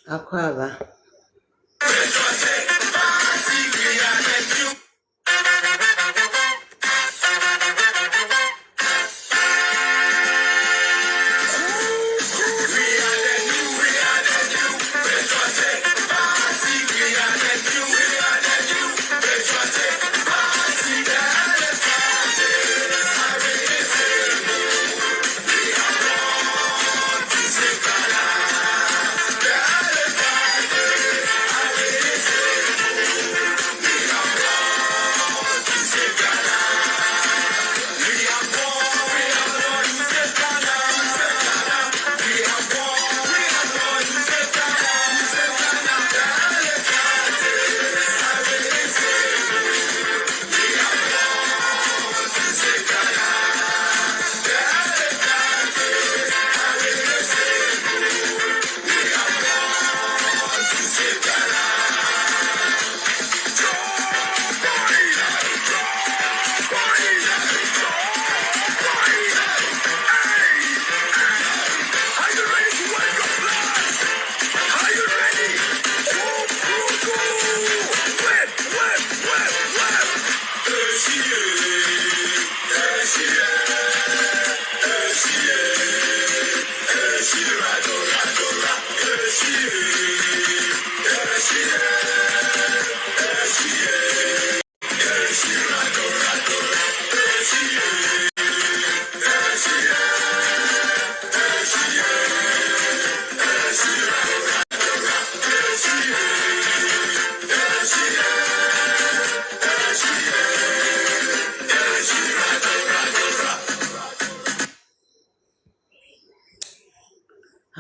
Akwaba.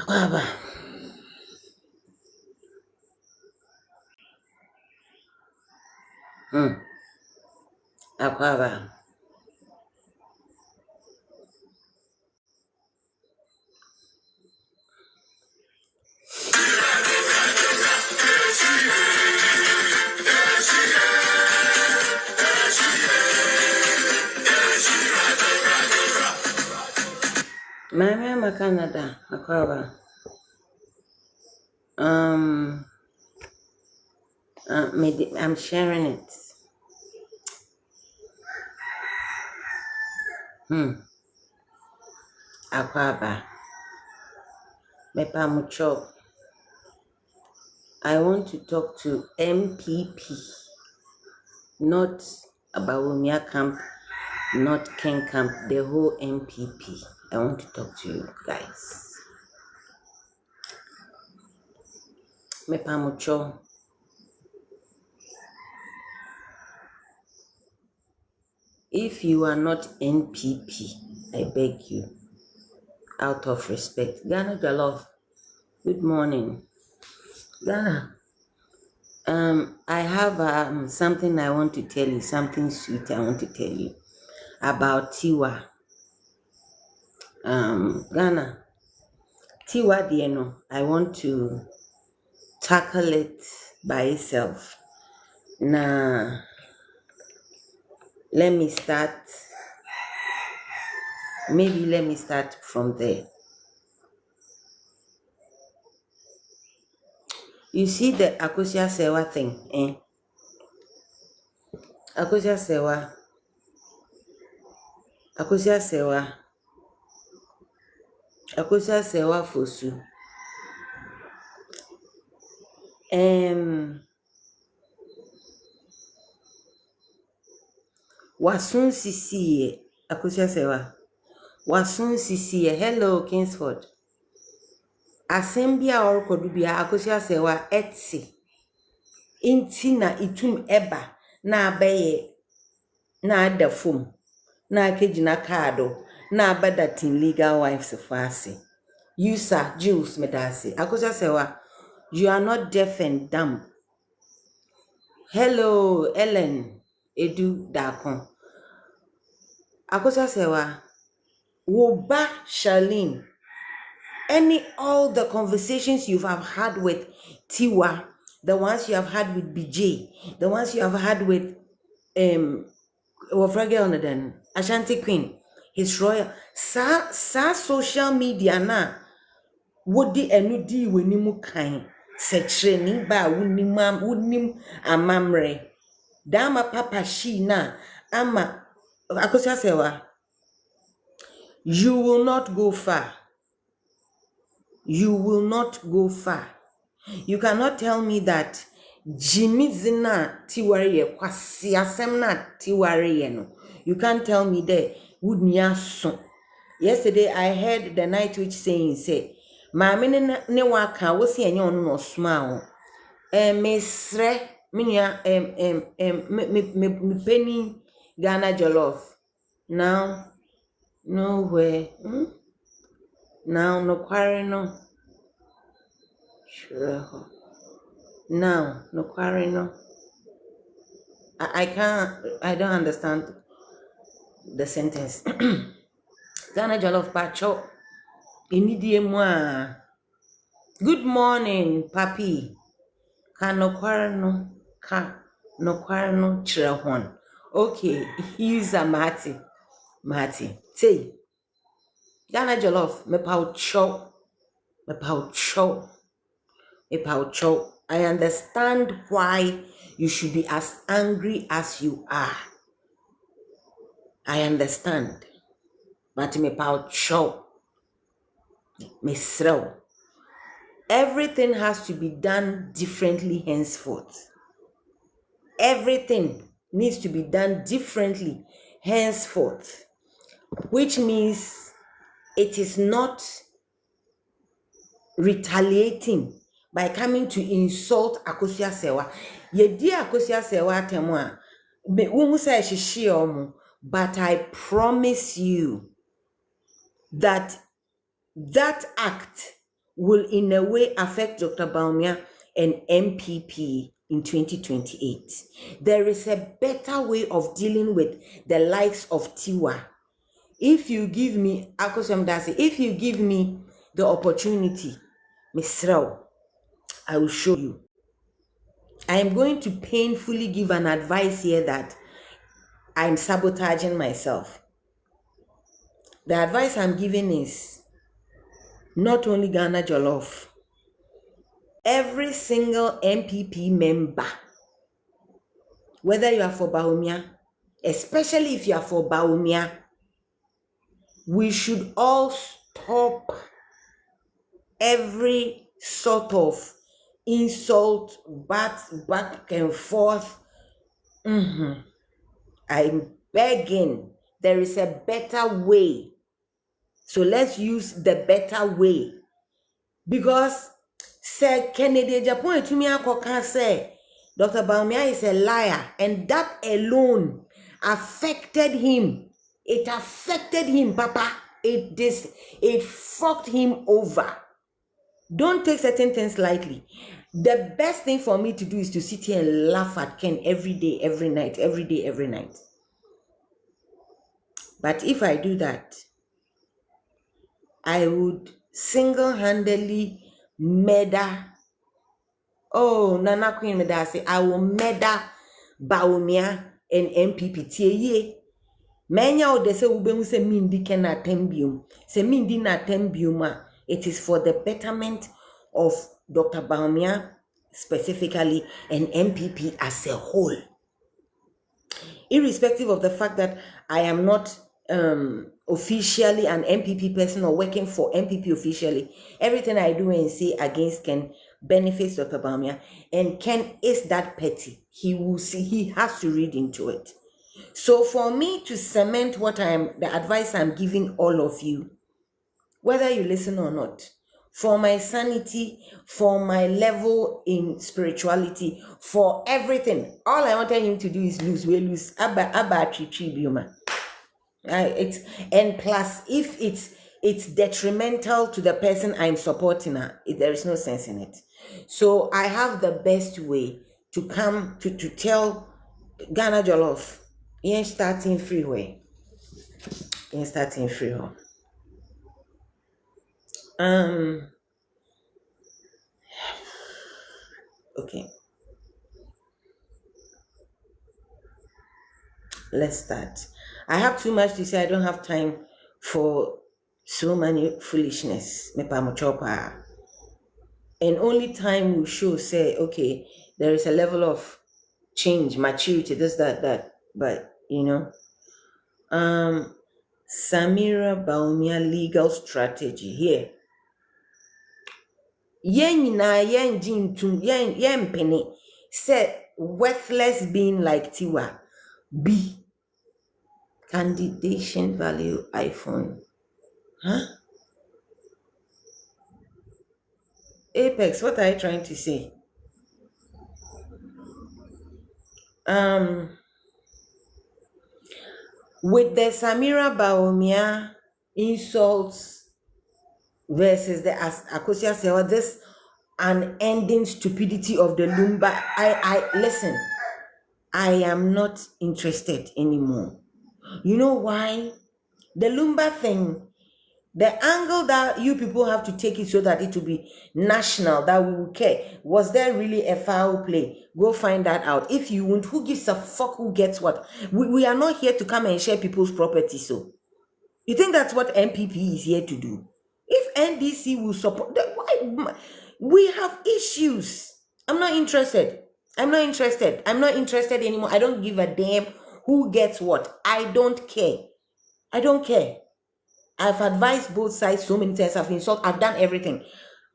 Akwaba. Akwaba. My Canada. Akwaba. I'm sharing it. Akwaba. Mepa mucho. I want to talk to MPP, not Abawumia camp, not Ken camp, the whole MPP. I want to talk to you guys. Mepa mucho. If you are not NPP, I beg you, out of respect. Ghana Jollof, good morning. Ghana, I have something I want to tell you, something sweet I want to tell you about Tiwa. Ghana, Tiwa Dieno, I want to tackle it by itself. Now, let me start from there. You see the Akosia Sewa thing, eh? Akosia Sewa Fosu. Wasun Sisi Akosia Sewa. Wasun Sisi. Hello, Kingsford. Asembia or Kodubia Akosia Sewa Etsy. Intina itum eba na abaye na ada fom na akejina kado na abada tin legal wives fasi. You sir Jules Medasi. Akosia Sewa, you are not deaf and dumb. Hello, Ellen Edu Dakon. Akosia Sewa, Woba Charlene, all the conversations you have had with Tiwa, the ones you have had with BJ, the ones you have had with Ashanti Queen, His Royal, sa social media na wodi enu di wenimu kan Setreni ba wunim amamre. Dama papa she na ama akosia sewa. You will not go far. You will not go far. You cannot tell me that Jimmy Zina Tiwari kwasi asem na Tiwari no. You can't tell me there would so. Yesterday I heard the night witch saying say maame ne waka wo se enye ono no sma o. Mesre minia me penny Ghana jollof. Now nowhere. Now no quarry no. Sure. Now no quarry no. I don't understand the sentence. Ghana jollof pacho. Inidie moi. Good morning, papi. Ka no quarry no. Ka no quarry no chirehon. Okay, use a Marty. Say, Ghana jollof, me pau chow. I understand why you should be as angry as you are. I understand. But me pau chow. Me srow. Everything has to be done differently henceforth. Everything needs to be done differently henceforth. Which means it is not retaliating by coming to insult Akosia Sewa. Ye Akosia Sewa temwa. But I promise you that act will in a way affect Dr. Bawumia and MPP in 2028. There is a better way of dealing with the likes of Tiwa. If you give me, if you give me the opportunity, Misrao, I will show you. I am going to painfully give an advice here that I'm sabotaging myself. The advice I'm giving is not only Ghana Jollof, every single MPP member, whether you are for Bawumia, especially if you are for Bawumia, we should all stop every sort of insult, back and forth. I'm begging, there is a better way. So let's use the better way. Because Sir Kennedy Japan to me say Dr. Bawumia is a liar, and that alone affected him. It affected him, Papa. It fucked him over. Don't take certain things lightly. The best thing for me to do is to sit here and laugh at Ken every day, every night, every day, every night. But if I do that, I would single-handedly murder. Oh, Nana Queen Medasi, I will murder Bawumia and MPP. Tiye. Manya o de se ube se mindi kena tembium. Se mindi na tembiuma. It is for the betterment of Dr. Bawumia specifically and MPP as a whole. Irrespective of the fact that I am not officially an MPP person or working for MPP officially, everything I do and say against Ken benefits Dr. Bawumia, and Ken is that petty. He will see, he has to read into it. So for me to cement the advice I'm giving all of you, whether you listen or not, for my sanity, for my level in spirituality, for everything, all I wanted him to do is lose. And plus, if it's detrimental to the person I'm supporting, there is no sense in it. So I have the best way to come to tell Ghana Jollof, you ain't starting freeway. You ain't starting freeway. Okay. Let's start. I have too much to say. I don't have time for so many foolishness. And only time will show, say, okay, there is a level of change, maturity, this, that. But, Samira Baumia legal strategy here. Yen nyinaa yɛngye ntom yɛmpene sɛ worthless being like Tiwa. B. Candidation value iPhone. Huh? Apex, what are you trying to say? With the Samira Baumia insults versus the Akosia Sewa, this unending stupidity of the Lumba, I listen, I am not interested anymore. You know why? The Lumba thing, the angle that you people have to take it so that it will be national, that we will care. Was there really a foul play? Go find that out. If you won't, who gives a fuck who gets what? We are not here to come and share people's property. So you think that's what MPP is here to do? If NDC will support, why? We have issues. I'm not interested. I'm not interested anymore. I don't give a damn who gets what. I don't care. I've advised both sides so many times. I've insulted. I've done everything.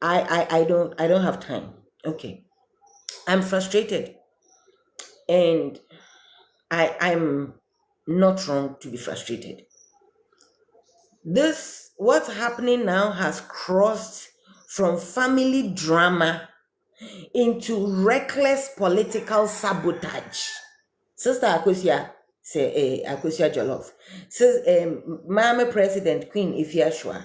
I don't have time. Okay. I'm frustrated. And I'm not wrong to be frustrated. What's happening now has crossed from family drama into reckless political sabotage. Sister Akosia say Akosia Jollof. Says Mama President Queen Ifiashwa.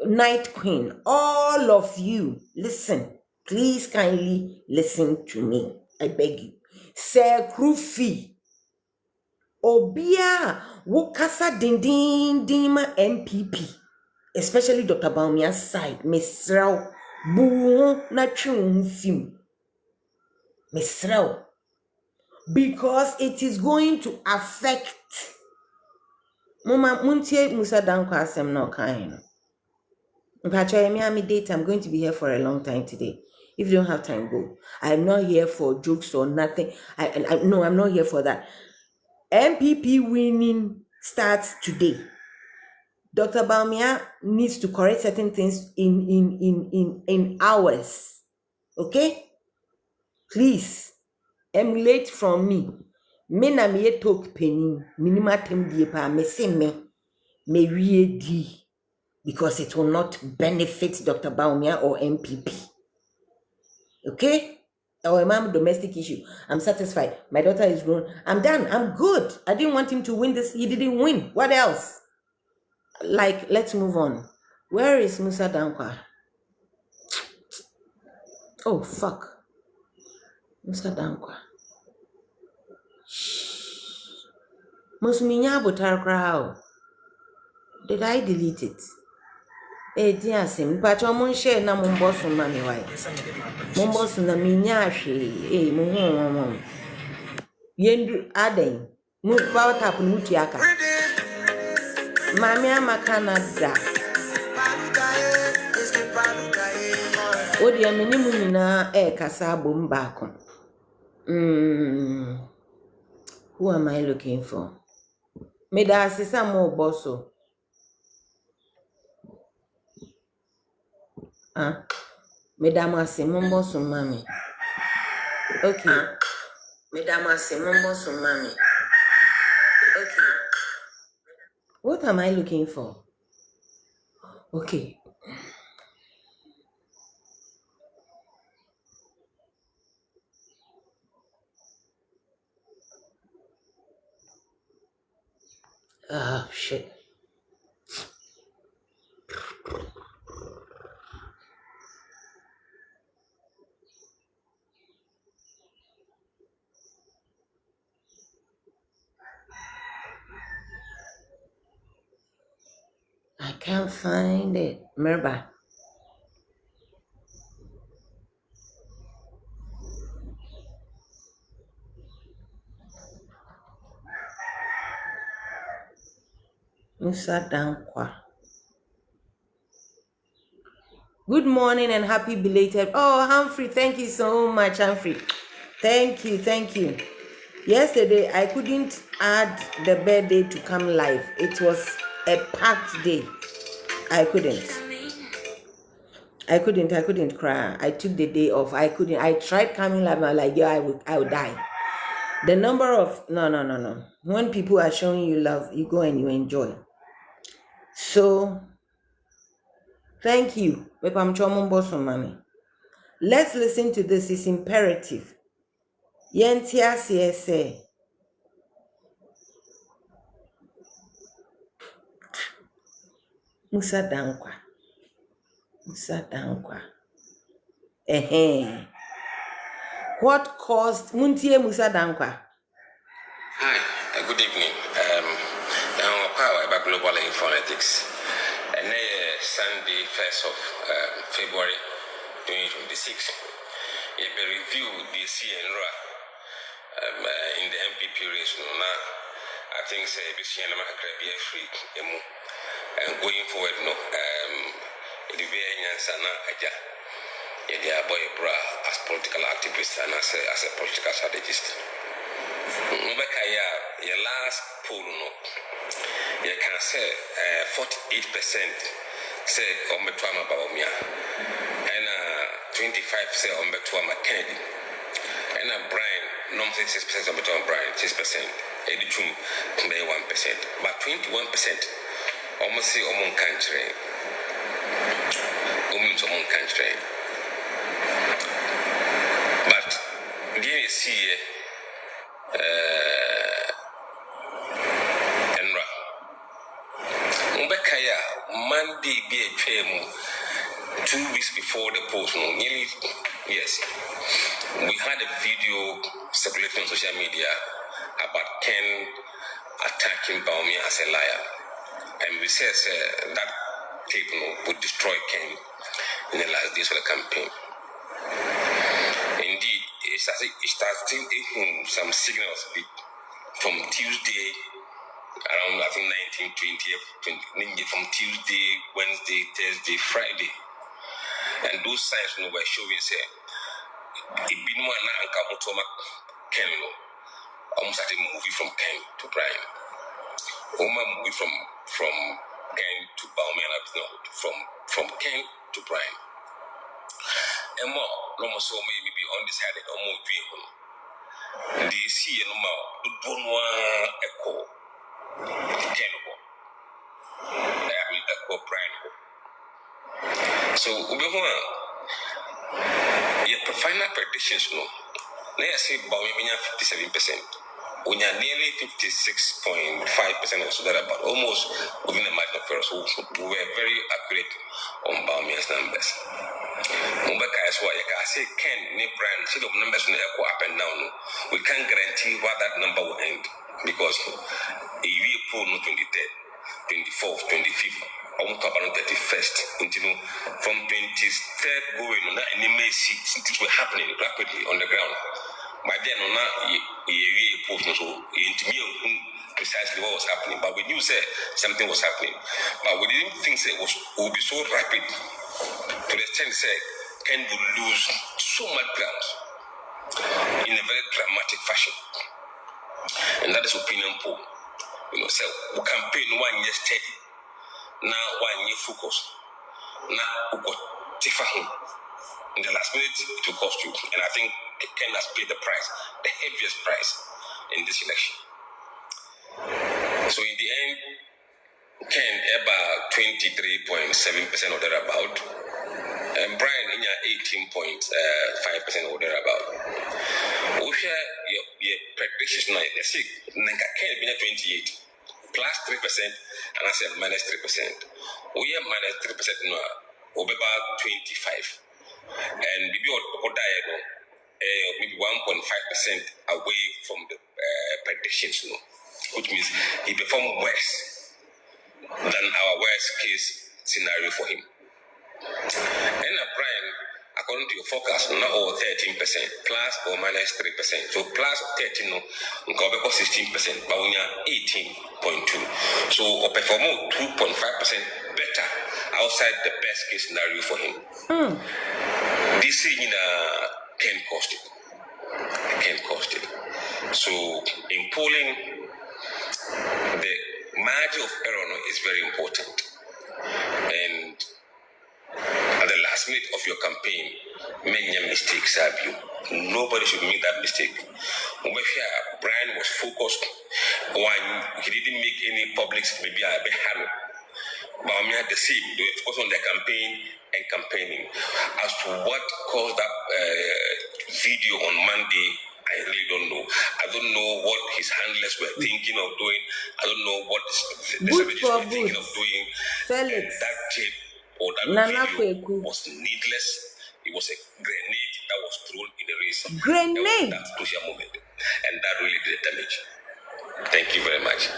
Night Queen, all of you, listen. Please kindly listen to me. I beg you. Sir Krufi, Obia, Wokasa Dindima MPP, especially Dr. Baumia's side, Miss Rao, Boo, Nachum Film. Miss Rao, because it is going to affect Mama Muntie Musa Dankwa Asem no kind. I'm going to be here for a long time today. If you don't have time, go. I'm not here for jokes or nothing. No, I'm not here for that. MPP winning starts today. Dr. Baumia needs to correct certain things in hours. Okay? Please, emulate from me. Me na me talk penny. Minima tem die pa me se me wie di. Because it will not benefit Dr. Baumia or MPP. Okay? Or a mom domestic issue. I'm satisfied. My daughter is grown. I'm done. I'm good. I didn't want him to win this. He didn't win. What else? Like, let's move on. Where is Musa Dankwa? Oh, fuck. Musa Dankwa. Musminya Butar Krao. Did I delete it? Dear Sim, but your mon share na mumbosu mami wai. Mumbosu na minyashi, muhu. Yendu aden. Power tap mutiaka. Mami ama Canada. Odi amini munina kasa bombako. Who am I looking for? Me da asisa mo bosso. Mesdames, assez mon boss mami. Okay. Mesdames, assez mon boss mami. Okay. What am I looking for? Okay. Ah, shit. I can't find it. Merba. Musa Dankwa. Good morning and happy belated. Oh, Humphrey, thank you so much, Humphrey. Thank you, thank you. Yesterday, I couldn't add the birthday to come live. It was a packed day. I couldn't cry. I took the day off. I tried coming live. I'm like, yeah, I would die. The number of, no. When people are showing you love, you go and you enjoy. So, thank you. Let's listen to this. It's imperative. Yentia CSA. Musa Dankwa. What caused Muntie Musa Dankwa? Hi, good evening. I'm Power about Global Informatics. And Sunday, 1st of February 2026. A review DC and RA in the MPP race. Now, I think say BC and Macrabia free and going forward, it will be Sana Aja. Yeah, boy, bra as political activist and as a political strategist. Mbekaya, your last poll, you can say 48% say Ombetuama Baumia, and 25% say Ombetuama Kennedy, and Brian, no 6% Ombetuama Brian, 6%, Edichum, 1%, but 21% almost say Omon country, Omon country. But, do you see? Monday be a tremu 2 weeks before the post. Nearly, yes. We had a video circulating on social media about Ken attacking Baumia as a liar. And we said that tape would destroy Ken in the last days of the campaign. Indeed, it started some signals from Tuesday around, I think, 19, 20, from Tuesday, Wednesday, Thursday, Friday. And those signs were showing, say, it been one now and come Ken, almost at a movie from Ken to Brian. Movie from Ken to Baumia, from Ken to Brian. And more, almost so maybe undecided or more vehicle. They see no more, the don't want echo. So, your final predictions, let's say Baumia 57%. We are nearly 56.5% or so that about almost within the margin of error. So we were very accurate on Baumia's numbers. Mubaka is why I say Ken, Brian, see the numbers go up and down. We can't guarantee what that number will end because if we pull no 23rd, 24th, 25th, I won't talk about 31st until from 23rd going on, and you may see things were happening rapidly on the ground. By then, we post so into me precisely what was happening, but we knew something was happening, but we didn't think it would be so rapid to the extent Ken would lose so much ground in a very dramatic fashion, and that is opinion poll. So we campaign 1 year steady, now 1 year focus, now we got different. In the last minute, it will cost you, and I think Ken has paid the price, the heaviest price in this election. So in the end, Ken about 23.7% or thereabout, and Brian in 18.5% or thereabout. We share your predictions now. Let's see, Ken being 28 plus 3%, and I said minus 3%. We are minus 3% now, over about 25. And maybe maybe 1.5% away from the predictions, which means he performed worse than our worst case scenario for him. And Brian, according to your forecast, not all 13%, plus or minus 3%. So plus 13, no, 16%, but we are 18.2. So perform 2.5% better. I outside the best case scenario for him. This is can cost it. Can cost it. So in polling, the margin of error is very important. And at the last minute of your campaign, many mistakes have you. Nobody should make that mistake. Brian was focused when he didn't make any public, maybe a bit hard. But I mean, the same, they were focused on their campaign and campaigning. As to what caused that video on Monday, I really don't know. I don't know what his handlers were thinking of doing. I don't know what the savages were thinking of doing. Felix. That tape or that Nana video Kweku. was needless. It was a grenade that was thrown in the race. Grenade? That crucial moment. And that really did damage. Thank you very much.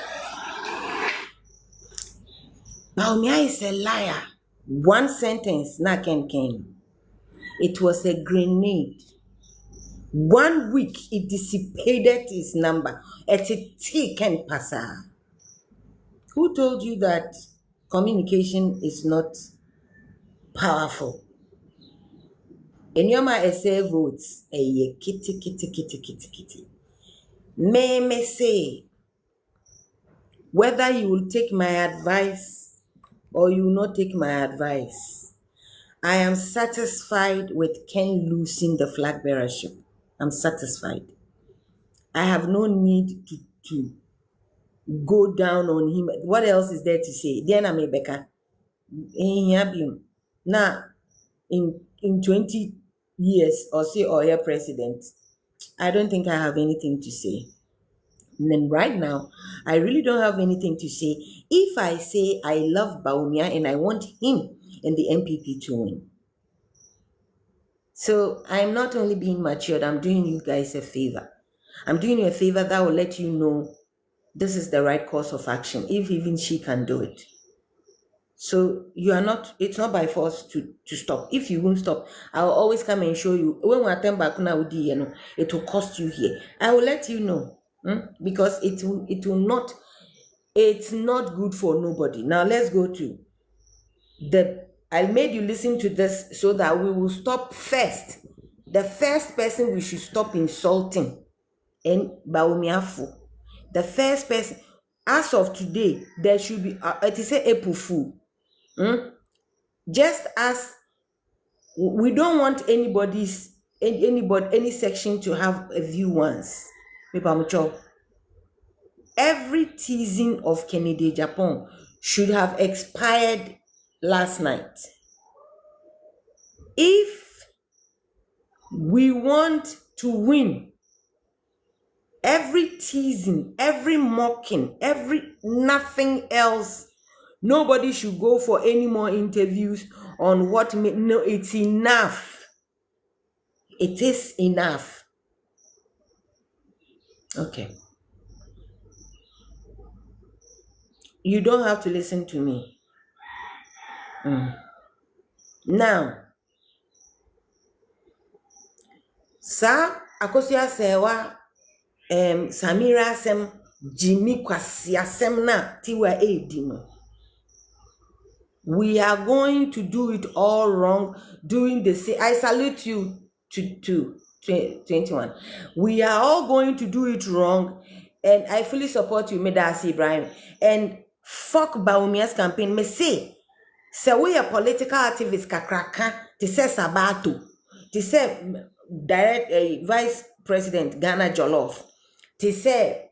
Bawumia is a liar. One sentence, Naken came. It was a grenade. 1 week, it dissipated his number. At a taken passer. Who told you that communication is not powerful? In your essay votes, a kitty. May say, whether you will take my advice or you will not take my advice, I am satisfied with Ken losing the flag bearership. I'm satisfied. I have no need to go down on him. What else is there to say? Diana Mebeka. Now, in 20 years or say or your president, I don't think I have anything to say. And then right now, I really don't have anything to say. If I say I love Bawumia and I want him and the NPP to win. So I'm not only being matured, I'm doing you guys a favor. I'm doing you a favor that will let you know this is the right course of action, if even she can do it. So you are not, it's not by force to stop. If you won't stop, I will always come and show you. When we attend back now, it will cost you here. I will let you know. Because it will not, it's not good for nobody. Now let's go to I made you listen to this so that we will stop first. The first person we should stop insulting and Bawumiafu. The first person, as of today, there should be, it is a April Fool. Just as we don't want any section to have a view once. Every teasing of Kennedy Japan should have expired last night. If we want to win, every teasing, every mocking, nothing else, nobody should go for any more interviews on what, no, it's enough. It is enough. Okay. You don't have to listen to me. Now, Sa Akosua Sewa Samira Sem Jimmy Kwasi Asem na Tiwa Edino. We are going to do it all wrong, doing the same. I salute you to 21. We are all going to do it wrong, and I fully support you, Medasi Ibrahim. And fuck Bawumia's campaign. Me say we are political activists kakraka. Te say Sabato. Te say direct Vice President Ghana Jollof. Te say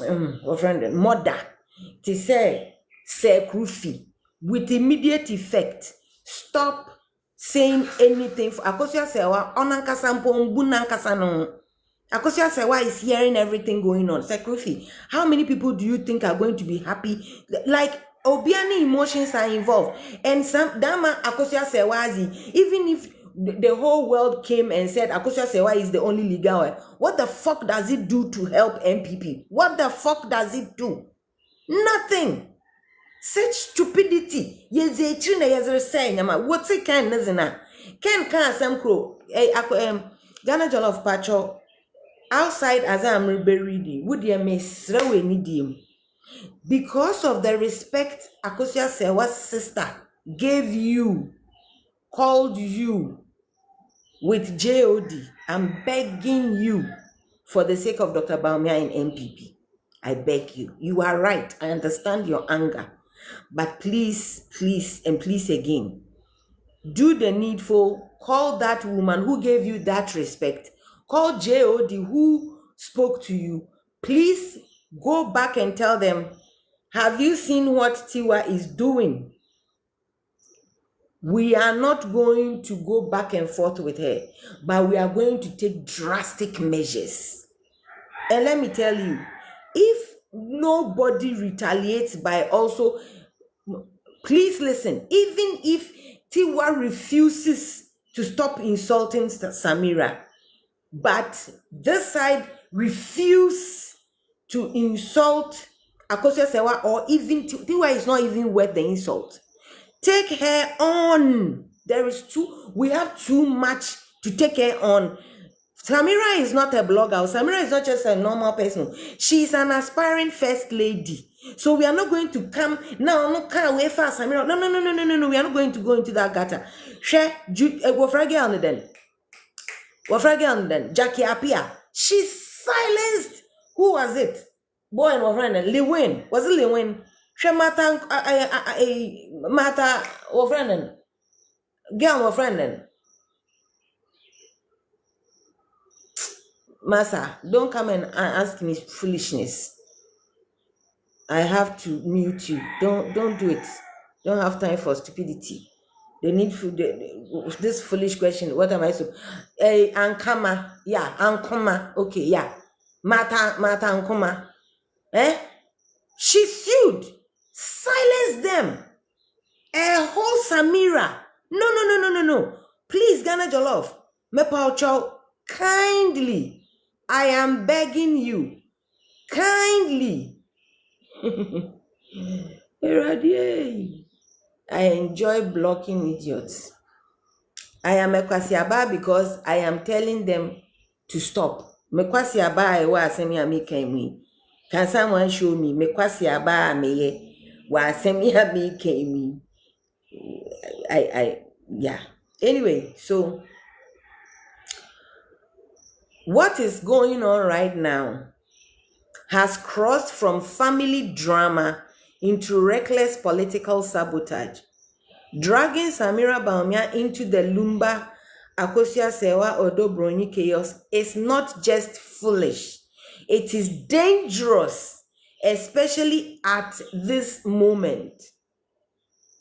Mother. Te say Krufi. With immediate effect, stop saying anything. Akosua Sewa, onankasa mpombu nankasa no. Akosua Sewa is hearing everything going on. Sekrufi, how many people do you think are going to be happy? Like, Obiani emotions are involved. And some Dama Akosua Sewazi, even if the whole world came and said Akosua Sewa is the only legal one, what the fuck does it do to help MPP? What the fuck does it do? Nothing. Such stupidity. What's it kind of Ken some crow? Ghana Jollof Pacho outside as I'm reading. Would you miss because of the respect Akosua Sewa's sister called you with JOD, I'm begging you for the sake of Dr. Bawumia and NPP. I beg you. You are right. I understand your anger. But please, please, and please again, do the needful. Call that woman who gave you that respect. Call JOD who spoke to you. Please go back and tell them, have you seen what Tiwa is doing? We are not going to go back and forth with her, but we are going to take drastic measures. And let me tell you, if nobody retaliates by also, please listen, even if Tiwa refuses to stop insulting Samira, but this side refuse to insult Akosua Sewa, or even Tiwa is not even worth the insult. Take her on. We have too much to take her on. Samira is not a blogger. Samira is not just a normal person. She is an aspiring first lady. So we are not going to come now. No, can't wait for Samira. No. We are not going to go into that gutter. Jackie Apia. She silenced. Who was it? Boy and friend. Lewin. Was it Lewin? She mata friend. Girl friend. Massa, don't come and ask me foolishness. I have to mute you. Don't do it. Don't have time for stupidity. They need this foolish question. What am I so? Ankama, yeah, Ankoma, okay, yeah. Mata Ankoma. She sued. Silence them. A whole Samira. No. Please, Ghana Jollof. Mepa Ocho, kindly. I am begging you, kindly. I enjoy blocking idiots. I am a Kwasiaba because I am telling them to stop. Me Kwasiaba I was semi ami kemi. Can someone show me? Me Kwasiaba me wa semi ami kemi. Yeah. Anyway, so what is going on right now has crossed from family drama into reckless political sabotage, dragging Samira Bawumia into the Lumba Akosua Sewa Odo Broni chaos is not just foolish, it is dangerous, especially at this moment.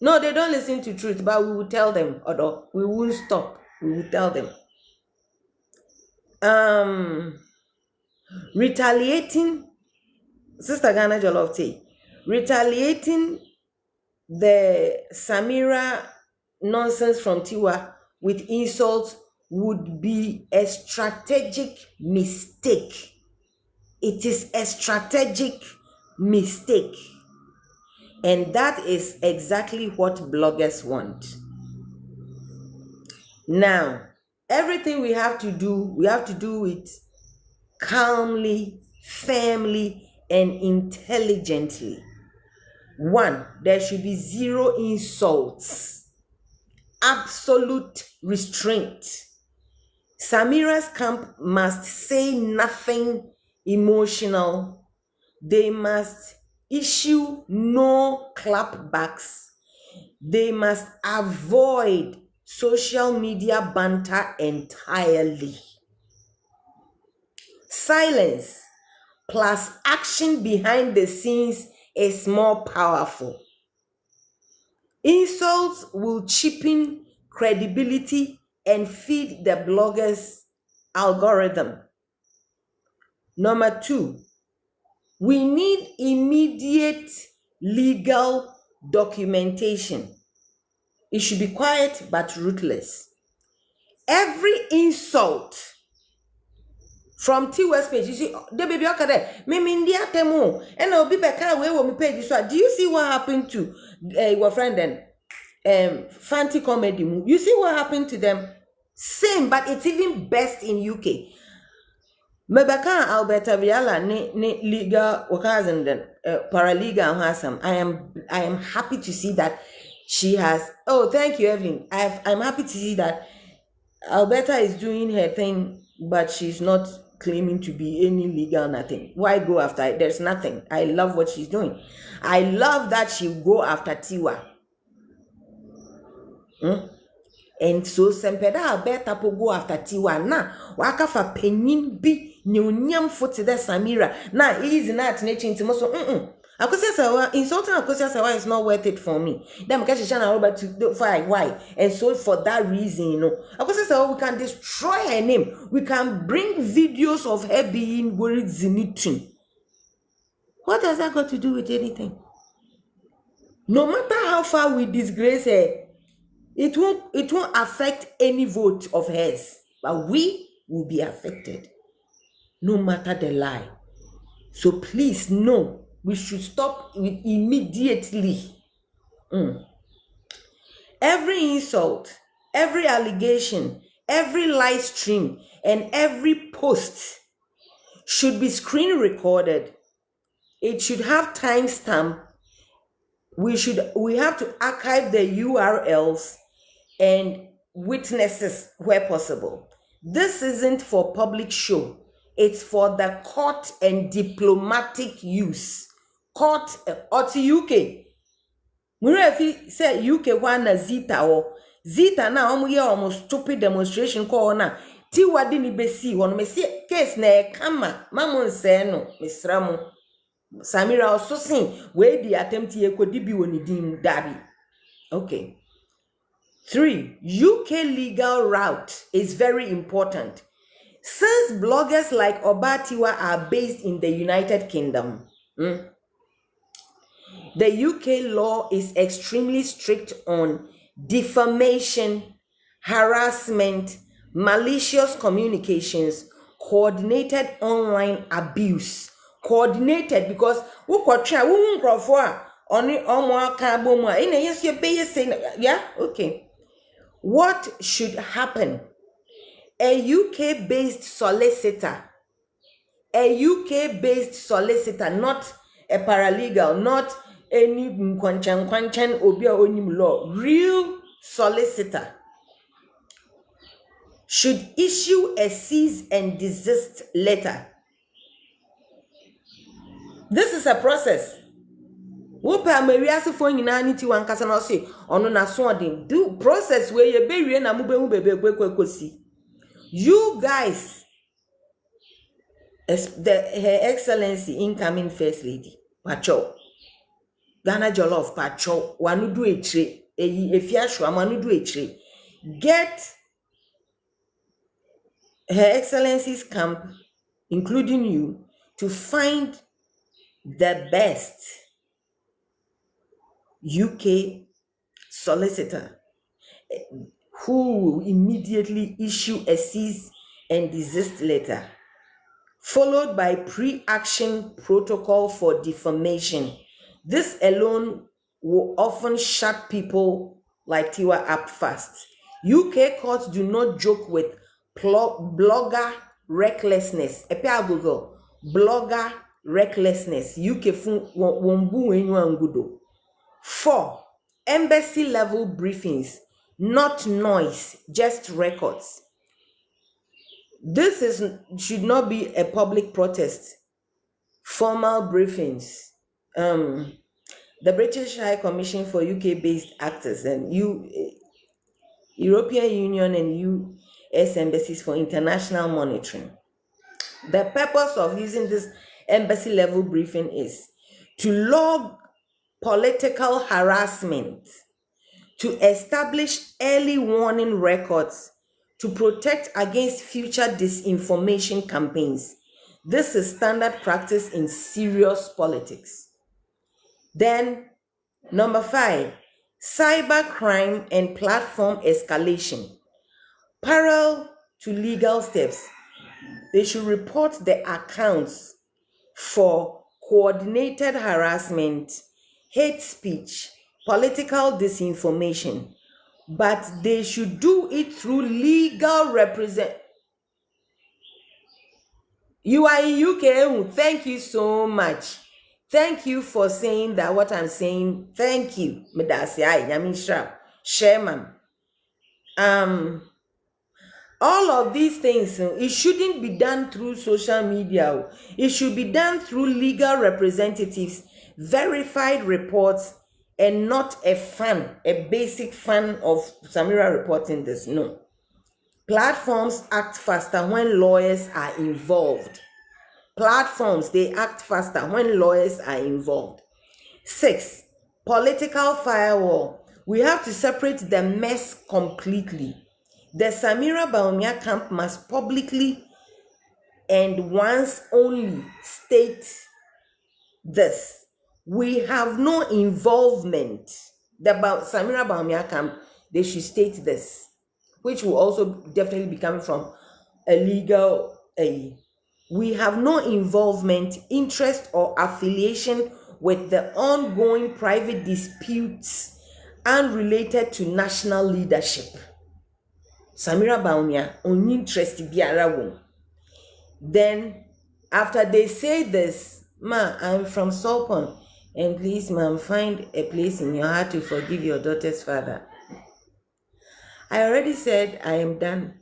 No, they don't listen to truth, but we will tell them, Odo, we won't stop, we will tell them. Retaliating, Sister Ghana Jollof Tea, retaliating the Samira nonsense from Tiwa with insults would be a strategic mistake. It is a strategic mistake. And that is exactly what bloggers want. Now, everything we have to do it calmly, firmly, and intelligently. 1, there should be 0 insults. Absolute restraint. Samira's camp must say nothing emotional. They must issue no clapbacks. They must avoid social media banter entirely. Silence plus action behind the scenes is more powerful. Insults will cheapen credibility and feed the blogger's algorithm. Number 2, we need immediate legal documentation. It should be quiet but ruthless. Every insult from Tiwa's page, you see, the baby okade, me India temo, and I'll be back away when we page. So, do you see what happened to your friend then? Fanti Comedy. You see what happened to them? Same, but it's even best in UK. Mebaka Alberta Viala ne legal wakazenden paralegal hasam. I am happy to see that She has, oh, thank you, Evelyn. I'm happy to see that Alberta is doing her thing, but she's not claiming to be any legal nothing. Why go after it? There's nothing. I love what she's doing. I love that she go after Tiwa. And so Sempeda Alberta po go after Tiwa. Na waka fa penyin bi nyunyam foti de Samira. Na easy na atnechi intimo so Akosia Sawa, insulting Akosia Sawa is not worth it for me. Then because she's over to fight why. And so for that reason, Akosia Sawa, we can destroy her name. We can bring videos of her being worried zinitun. What has that got to do with anything? No matter how far we disgrace her, it won't affect any vote of hers. But we will be affected. No matter the lie. So please, no. We should stop it immediately. Every insult, every allegation, every live stream, and every post should be screen recorded. It should have timestamp. We have to archive the URLs and witnesses where possible. This isn't for public show. It's for the court and diplomatic use. Court or to UK. Murefi said UK one Zita or Zita now almost stupid demonstration call na Tiwa dini besi one me see case na kama mamun say no Misramu Samira also sing where the attempt ye kodi bi woni dim dabi. Okay. 3. UK legal route is very important. Since bloggers like Obatiwa are based in the United Kingdom, the UK law is extremely strict on defamation, harassment, malicious communications, coordinated online abuse. Coordinated because we could try, we won't grow for only on carbon. Yes, you're saying, yeah, okay. What should happen? A UK-based solicitor, not a paralegal, not any kwanchan obia onim law, real solicitor should issue a cease and desist letter. This is a process. Wopa Mariasi for inanity one casano say on na swording do process where you bury na mube bebe. You guys, Her Excellency incoming First Lady, Pacho, Ghana Jollof, Pacho, Wanudu Etre, Efiashwa, Wanudu Etre, get Her Excellency's camp, including you, to find the best UK solicitor who will immediately issue a cease and desist letter, followed by pre-action protocol for defamation. This alone will often shut people like Tiwa up fast. UK courts do not joke with blogger recklessness. Epea Google, blogger recklessness. UK wombu enyuangudo. 4. Embassy level briefings, not noise, just records. This should not be a public protest. Formal briefings. The British High Commission for UK-based actors and European Union and US embassies for international monitoring. The purpose of using this embassy level briefing is to log political harassment, to establish early warning records, to protect against future disinformation campaigns. This is standard practice in serious politics. Then, number 5, cybercrime and platform escalation. Parallel to legal steps, they should report the accounts for coordinated harassment, hate speech, political disinformation, but they should do it through legal represent. You are in UK, thank you so much. Thank you for saying that what I'm saying. Thank you. Medasi ai nyamisha. Sherman. All of these things, it shouldn't be done through social media. It should be done through legal representatives, verified reports, and not a basic fan of Samira reporting this. No. Platforms act faster when lawyers are involved. Platforms, they act faster when lawyers are involved. 6, political firewall. We have to separate the mess completely. The Samira Bawumia camp must publicly and once only state this. We have no involvement. The Samira Bawumia camp, they should state this, which will also definitely be coming from a legal aid. We have no involvement, interest, or affiliation with the ongoing private disputes unrelated to national leadership. Samira Bawumia, on interest biara won. Then, after they say this, ma, I'm from Sopon, and please, ma'am, find a place in your heart to forgive your daughter's father. I already said I am done.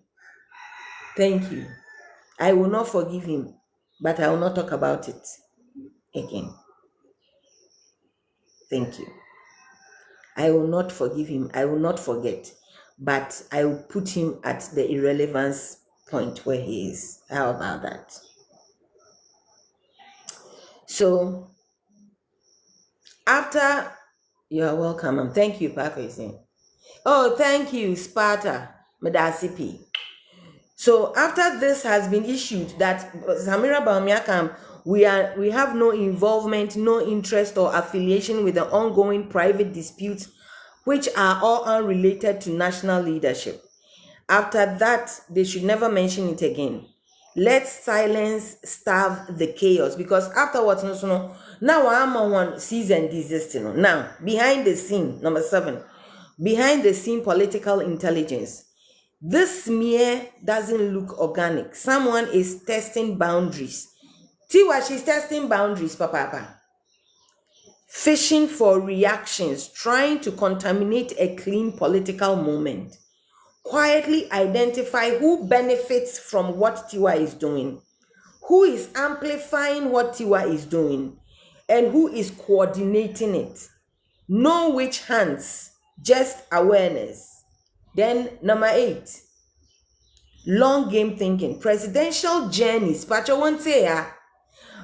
Thank you. I will not forgive him, but I will not talk about it again. Thank you. I will not forgive him. I will not forget, but I will put him at the irrelevance point where he is. How about that? So, after, you are welcome. And thank you, Paco. Oh, thank you, Sparta, Medasipi. So after this has been issued that Samira Bawumia camp, we have no involvement, no interest or affiliation with the ongoing private disputes, which are all unrelated to national leadership. After that, they should never mention it again. Let silence starve the chaos, because afterwards, now I'm on one season desist. Now, behind the scene, number 7, behind the scene political intelligence. This smear doesn't look organic. Someone is testing boundaries. Tiwa, she's testing boundaries, Papa. Fishing for reactions, trying to contaminate a clean political moment. Quietly identify who benefits from what Tiwa is doing, who is amplifying what Tiwa is doing, and who is coordinating it. Know which hands, just awareness. Then number 8, long game thinking. Presidential journeys, Pacho won't say,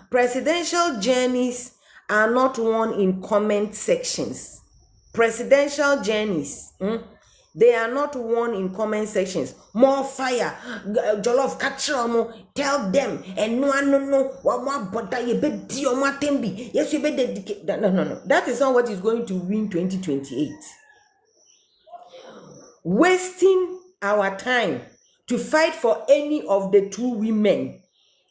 presidential journeys are not won in comment sections. Presidential journeys, they are not won in comment sections. More fire, jollof, tell them, and no, yes, you bet dedicate. No. That is not what is going to win 2028. Wasting our time to fight for any of the 2 women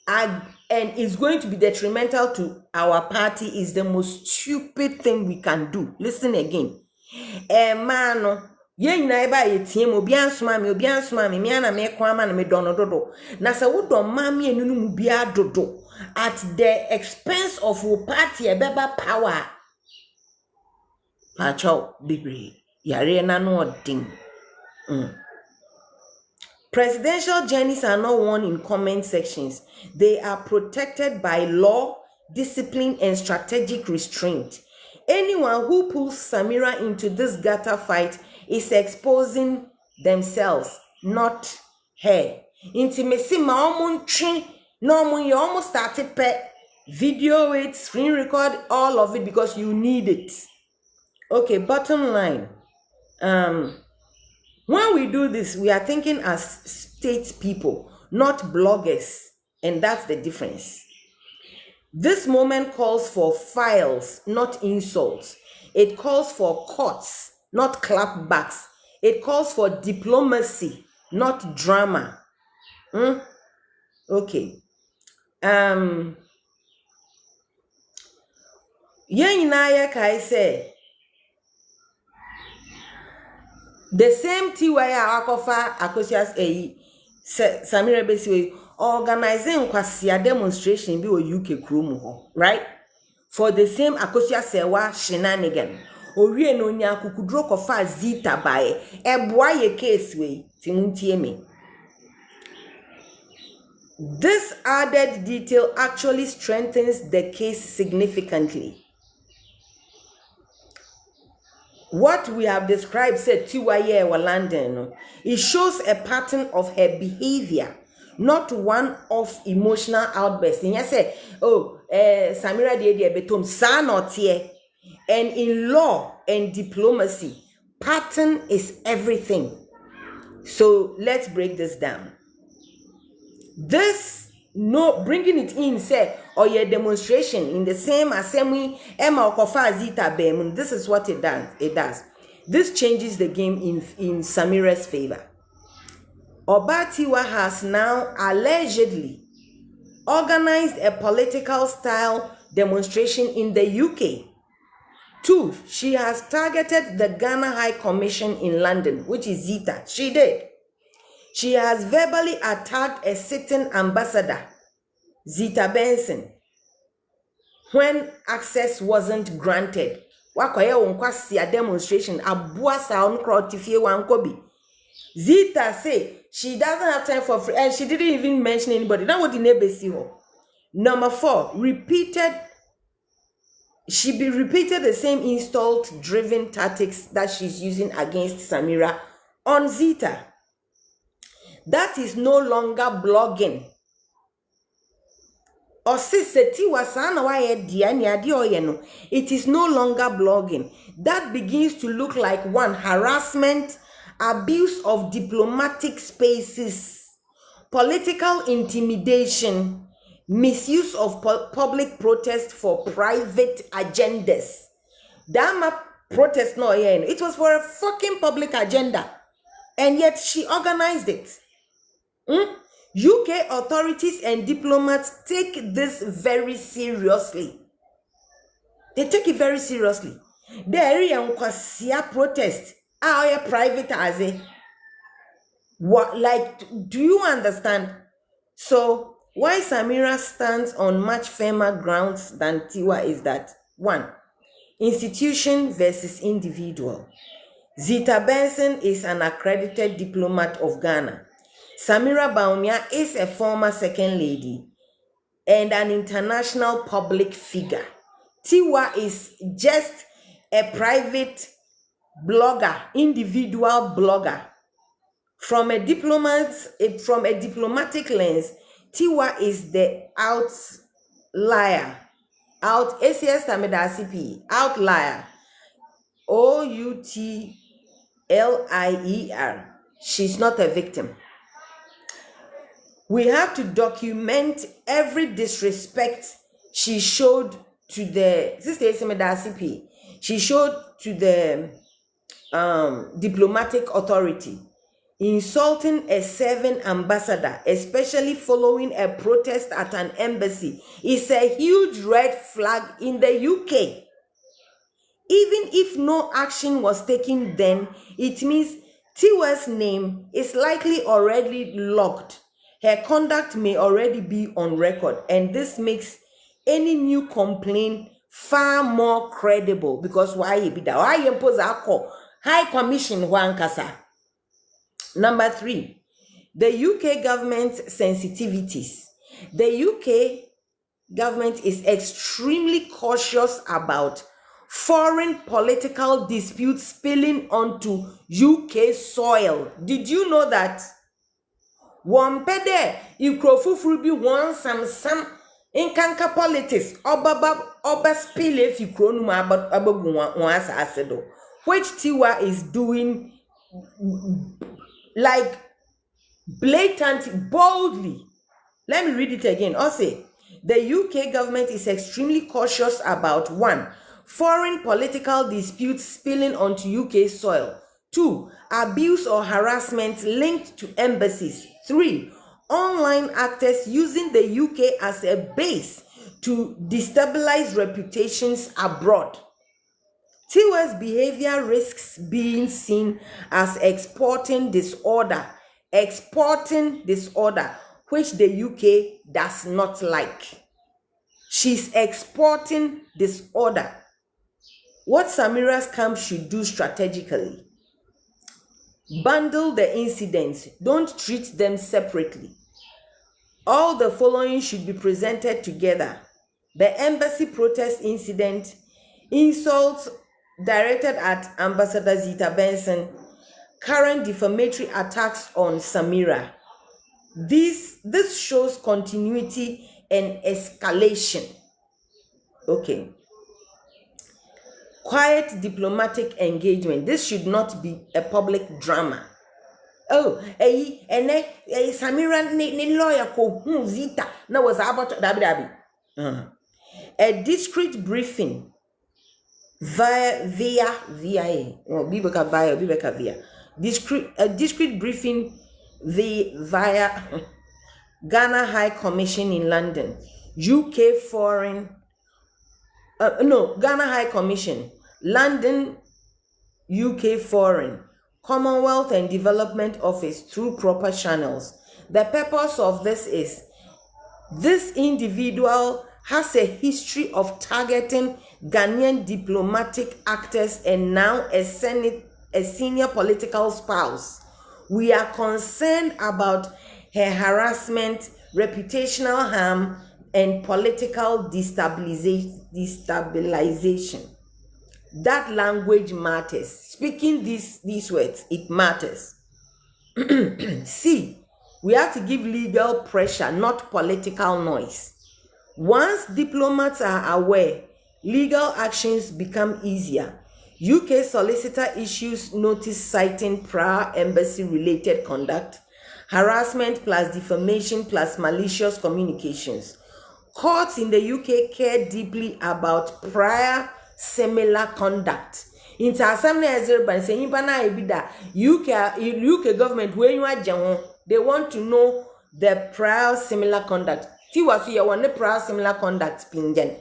and is going to be detrimental to our party is the most stupid thing we can do. Listen again. Man, ye nyina eba yetiem obi ansoma me me ana me kwa ma na me dono dodo. Na se wo do ma me enu mu bia dodo at the expense of wo party ebeba power. Pacho bibre yare na no odin. Presidential journeys are not won in comment sections. They are protected by law, discipline, and strategic restraint. Anyone who pulls Samira into this gutter fight is exposing themselves, not her. Intimacy, you almost started video it, screen record all of it because you need it. Okay, bottom line. When we do this, we are thinking as state people, not bloggers, and that's the difference. This moment calls for files, not insults. It calls for courts, not clapbacks. It calls for diplomacy, not drama. Okay. Yenaya Kai say the same Tiwaya Akofa Akosias Samira Besiwe organizing kwasia demonstration bi o UK Chrome ho, right? for the same Akosua Sewa shenanigan. Owie no nya kukudro kofa Zita bae. Eboa ye case we timuntie me. This added detail actually strengthens the case significantly. What we have described said Tiwaye wa London, it shows a pattern of her behavior, not one of emotional outbursts. And you say, oh, Samira de betom sa not here. And in law and diplomacy, pattern is everything. So let's break this down. This, no, bringing it in, say, or your demonstration in the same assembly, Emma Okofa Zita Bemun, this is what it does. This changes the game in Samira's favor. Obatiwa has now allegedly organized a political style demonstration in the UK. 2, she has targeted the Ghana High Commission in London, which is Zita. She did. She has verbally attacked a sitting ambassador, Zita Benson, when access wasn't granted. Wakoye wonkwasi a demonstration abua sa onkro tifie wankobi. Zita say she doesn't have time for free, and she didn't even mention anybody. That what the neighbor see her. Number 4, she repeated the same insult-driven tactics that she's using against Samira on Zita. That is no longer blogging. It is no longer blogging. That begins to look like 1, harassment, abuse of diplomatic spaces, political intimidation, misuse of public protest for private agendas. Dama protest no, it was for a fucking public agenda, and yet she organized it. UK authorities and diplomats take this very seriously. They take it very seriously. There is a protest. Private as a what? Like, do you understand? So why Samira stands on much firmer grounds than Tiwa is that 1, institution versus individual. Zita Benson is an accredited diplomat of Ghana. Samira Bawumia is a former second lady and an international public figure. Tiwa is just a private blogger, individual blogger. From a diplomatic lens, Tiwa is the outlier. ACS Tamedasipi, outlier. OUTLIER. She's not a victim. We have to document every disrespect she showed to the diplomatic authority, insulting a serving ambassador, especially following a protest at an embassy, is a huge red flag in the UK. Even if no action was taken then, it means Tiwa's name is likely already logged. Her conduct may already be on record, and this makes any new complaint far more credible, because why impose a High Commission wankasa. Number 3, the UK government sensitivities. The UK government is extremely cautious about foreign political disputes spilling onto UK soil. Did you know that? One pede ikrofufuru bi won some inkanka politics oba spill if you kronu abagu won asase do, which Tiwa is doing like blatant, boldly. Let me read it again. Also, the UK government is extremely cautious about 1, foreign political disputes spilling onto UK soil. 2, abuse or harassment linked to embassies. 3, online actors using the UK as a base to destabilize reputations abroad. Tiwa's behavior risks being seen as exporting disorder, which the UK does not like. She's exporting disorder. What Samira's camp should do strategically: bundle the incidents, don't treat them separately. All the following should be presented together: the embassy protest incident, insults directed at Ambassador Zita Benson, current defamatory attacks on Samira. This shows continuity and escalation. Okay. Quiet diplomatic engagement. This should not be a public drama. Oh, Samira ni lawyer ko Zita na was about dabi. A discreet briefing via discreet briefing via Ghana High Commission in London, UK Foreign Ghana High Commission, London, UK Foreign, Commonwealth and Development Office through proper channels. The purpose of this is, this individual has a history of targeting Ghanaian diplomatic actors and now a senior political spouse. We are concerned about her harassment, reputational harm, and political destabilization. That language matters. Speaking these words, it matters. See, we have to give legal pressure, not political noise. Once diplomats are aware, legal actions become easier. UK solicitor issues notice citing prior embassy-related conduct, harassment plus defamation plus malicious communications. Courts in the UK care deeply about prior similar conduct. Into assembly and saying UK government when you are they want to know the prior similar conduct. See what you want the prior similar conduct pingen.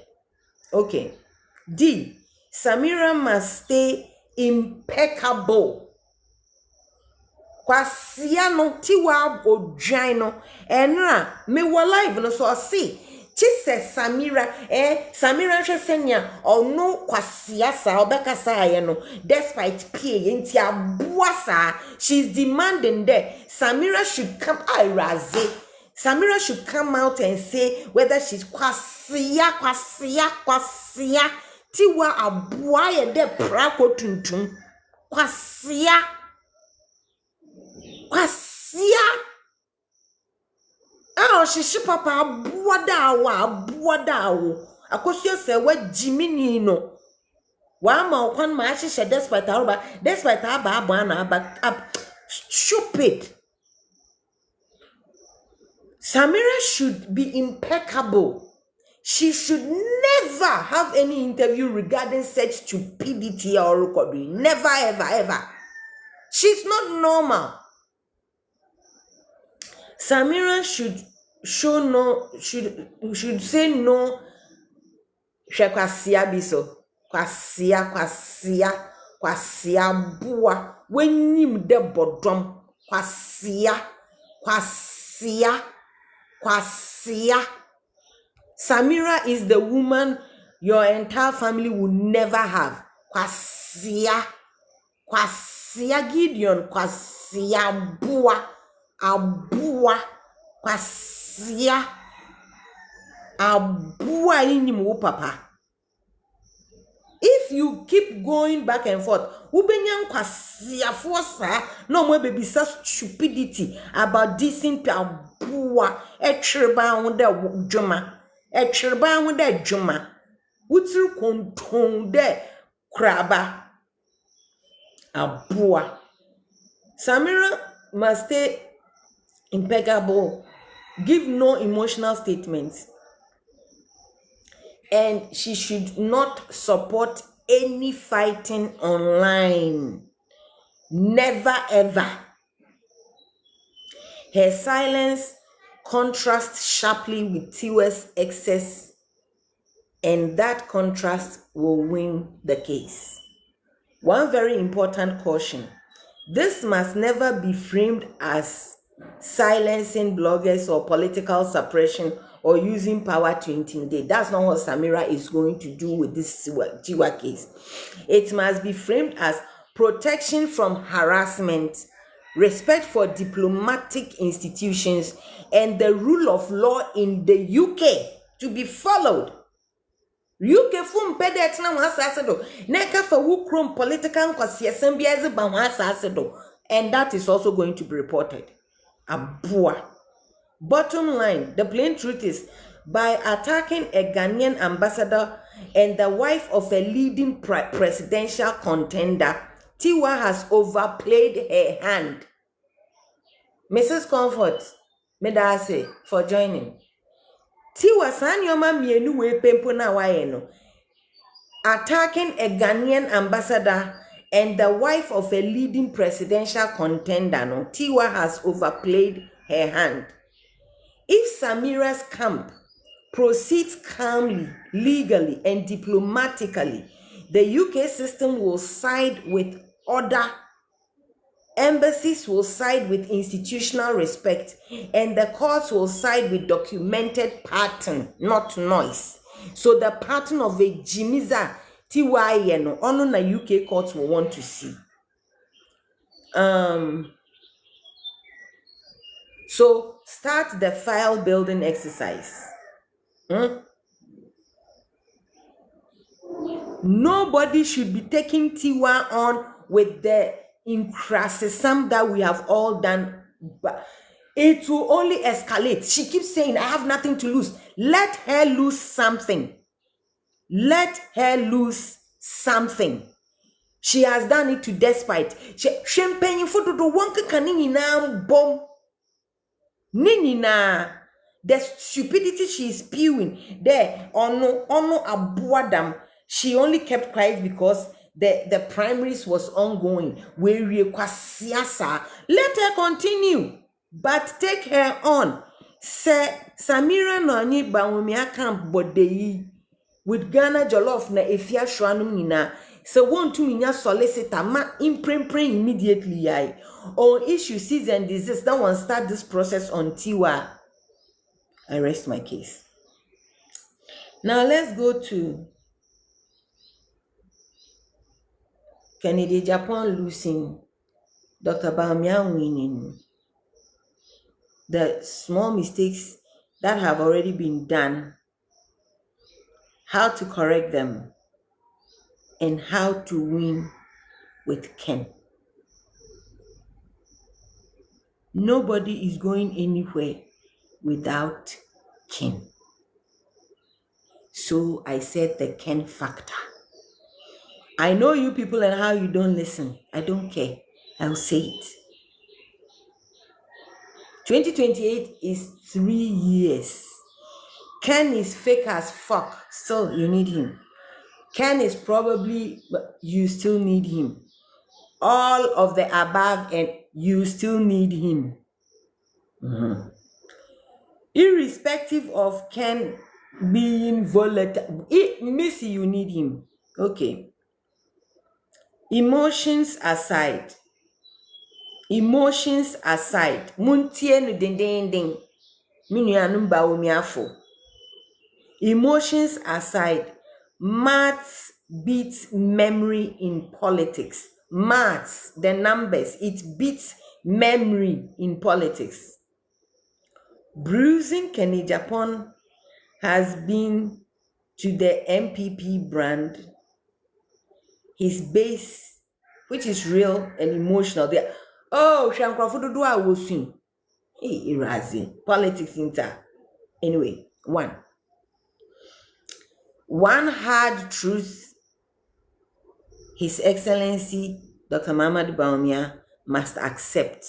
Okay. D. Samira must stay impeccable. Kwasiano tiwa odjano enra me wo live no so see chise Samira Samira hwesenya ono kwasia sa obeka sa ye no despite pie nti aboasa. She's demanding that Samira should come Samira should come out and say whether she's kwasia tiwa aboa ye de prako tuntum kwasia she papa abuadawo akosua se wa jimini no wa ma okwan ma ahye despite aba na aba stupid. Samira should be impeccable. She should never have any interview regarding such stupidity or recording. Never, ever. She's not normal. Samira should say no. Kwasia biso. Kwasia bua. When him de bodom. Kwasia. Samira is the woman your entire family will never have. Kwasia Gideon. Kwasia bua. Abua. Kwasia. Abua inimu papa. If you keep going back and forth, ubenyan kwasia forsa no more baby so stupidity about this in abua etreba wonde djuma utru konton de kraba abua. Samira must stay impeccable, give no emotional statements, and she should not support any fighting online. Never ever. Her silence contrasts sharply with Tiwa's excess, and that contrast will win the case. One very important caution: this must never be framed as silencing bloggers or political suppression or using power to intimidate. That's not what Samira is going to do with this Tiwa case. It must be framed as protection from harassment, respect for diplomatic institutions, and the rule of law in the UK to be followed. UK fum pedet na wasase do neka fa wu krom political kwasiasem bi eze ba wasase do, and that is also going to be reported. Abua. Bottom line, the plain truth is, by attacking a Ghanaian ambassador and the wife of a leading presidential contender, Tiwa has overplayed her hand. Mrs. Comfort, medase for joining. Tiwa sanyoma mienu we pempo na waye no. Attacking a Ghanaian ambassador and the wife of a leading presidential contender, no, Tiwa has overplayed her hand. If Samira's camp proceeds calmly, legally, and diplomatically, the UK system will side with order, embassies will side with institutional respect, and the courts will side with documented pattern, not noise. So the pattern of a Jimiza Tiwa no ono na UK courts will want to see. So start the file building exercise. Nobody should be taking Tiwa on with the incrassism that we have all done. But it will only escalate. She keeps saying, I have nothing to lose. Let her lose something. Let her lose something. She has done it to despite. Champagne for the one kanina bomb. Ninina. The stupidity she is spewing there, ono abuadam. She only kept quiet because the primaries was ongoing. Let her continue, but take her on. Say Samira noni bawumia camp bodei with Ghana Jollof na efia shwanum nina. So want to minya solicitor ma imprint immediately yai. On issue season and disease, that one start this process on Tiwa. I rest my case. Now let's go to Kennedy Japan losing, Dr. Bawumia winning. The small mistakes that have already been done, how to correct them, and how to win with Ken. Nobody is going anywhere without Ken. So I said the Ken factor. I know you people and how you don't listen. I don't care. I'll say it. 2028 is 3 years. Ken is fake as fuck. Still, you need him. Ken is probably, you still need him. All of the above, and you still need him. Irrespective of Ken being volatile, Missy, you need him. Okay. Emotions aside, muntie no ding. Minuanum Bawumiafo. Emotions aside, maths beats memory in politics. Maths, the numbers, it beats memory in politics. Bruising Kenny Japan has been to the MPP brand, his base, which is real and emotional. There. Oh, Shankwafudu do I will sing. Hey, Irazi. Politics inter. Anyway, one hard truth His Excellency Dr. Mahamudu Bawumia must accept.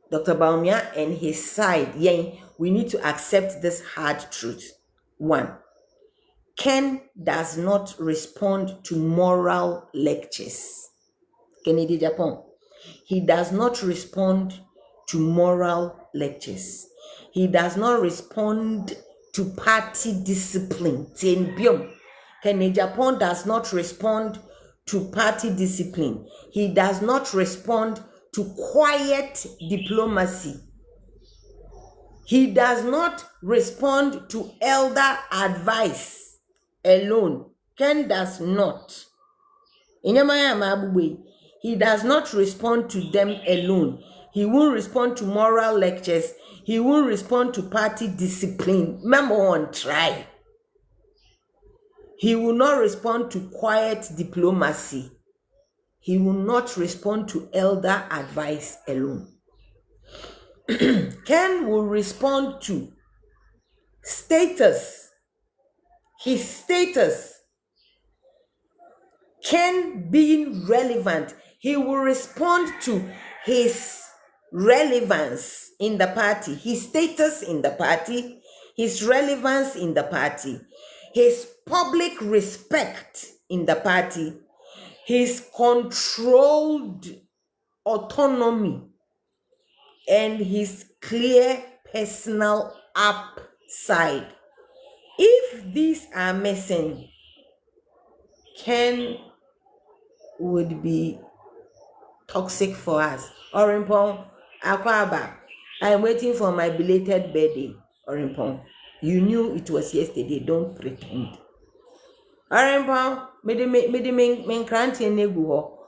Dr. Bawumia and his side, we need to accept this hard truth. 1. Ken does not respond to moral lectures. Kennedy Japan. He does not respond to moral lectures. He does not respond to party discipline. Kennedy Japan does not respond to party discipline. He does not respond to quiet diplomacy. He does not respond to elder advice alone. Ken does not. He does not respond to them alone. He won't respond to moral lectures. He won't respond to party discipline. Remember one, try. He will not respond to quiet diplomacy. He will not respond to elder advice alone. Ken will respond to status. His status. Ken being relevant. He will respond to his relevance in the party, his status in the party, his relevance in the party, his public respect in the party, his controlled autonomy, and his clear personal upside. If these are missing, Ken would be toxic for us. Orimpong, Akwaba, I'm waiting for my belated birthday. Orimpong, you knew it was yesterday. Don't pretend. Orimpong, me kranti negu ho.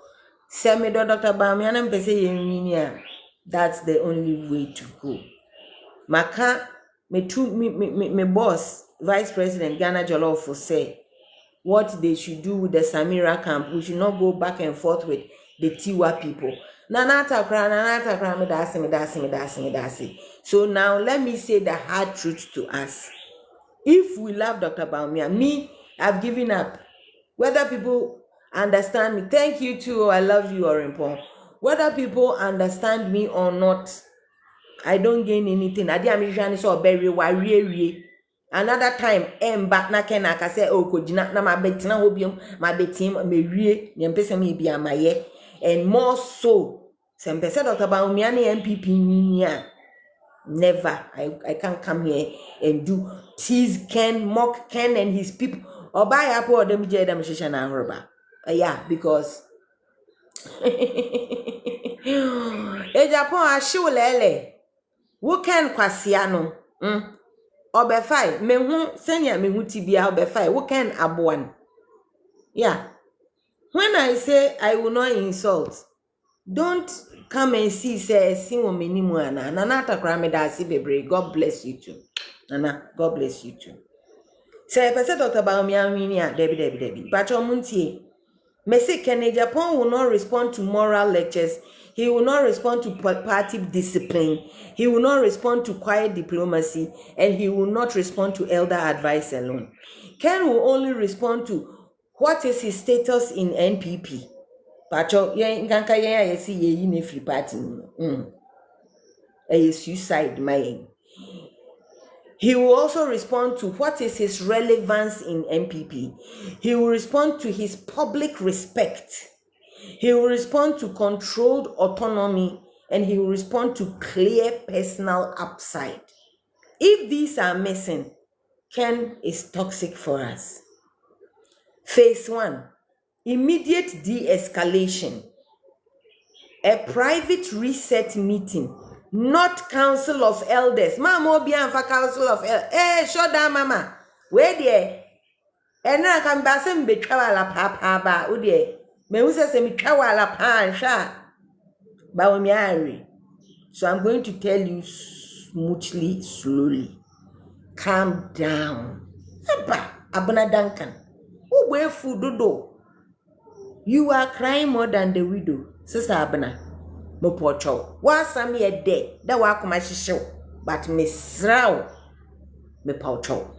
Say me do Dr. Bamiana mpese yenwinia. That's the only way to go. Maka, me boss, Vice President Ghana Jollof say what they should do with the Samira camp. We should not go back and forth with the Tiwa people. Nanata kra, me dasi. So now let me say the hard truth to us. If we love Dr. Bawumia, me, I've given up. Whether people understand me, thank you too, I love you, Orimpong. Whether people understand me or not, I don't gain anything. Adi amijani so very worry. Another time, back na ken aka say oh kojina na ma betina obiom ma betim me wie ne mpese me bia maye and more so some person Dr. Bawumia na MPP ninia. Never. I can't come here and do tease Ken, mock Ken and his people or buy up or them jedam shishana horba. Yeah, because e Japan ashulele wo Ken kwasiano obefai me hu senya me hu tibia obefai wo Ken aboan. Yeah, when I say I will not insult, don't come and see say menimu ana nana atakra me da bebre. God bless you too. Nana, God bless you too. Say person Dr. Bawumia winia debi. But omuntie me say Ken Japan will not respond to moral lectures. He will not respond to party discipline. He will not respond to quiet diplomacy, and he will not respond to elder advice alone. Ken will only respond to what is his status in NPP. Pacho, nkanka yesi ye ne free party. A suicide my. He will also respond to what is his relevance in MPP. He will respond to his public respect. He will respond to controlled autonomy, and he will respond to clear personal upside. If these are missing, Ken is toxic for us. Phase 1, immediate de-escalation. A private reset meeting, not council of elders. Mama obian for council of elders. Show down mama. Where there? And now can basem be trawala papa ba udie. Me who says me trawala pan sha. Bawumia. So I'm going to tell you smoothly, slowly. Calm down. Abuna Duncan. Who wear food do? You are crying more than the widow. Sister Abuna. Mo pocho. Wa sami e de. Da wa kuma shisho. But me sraw. Me pocho.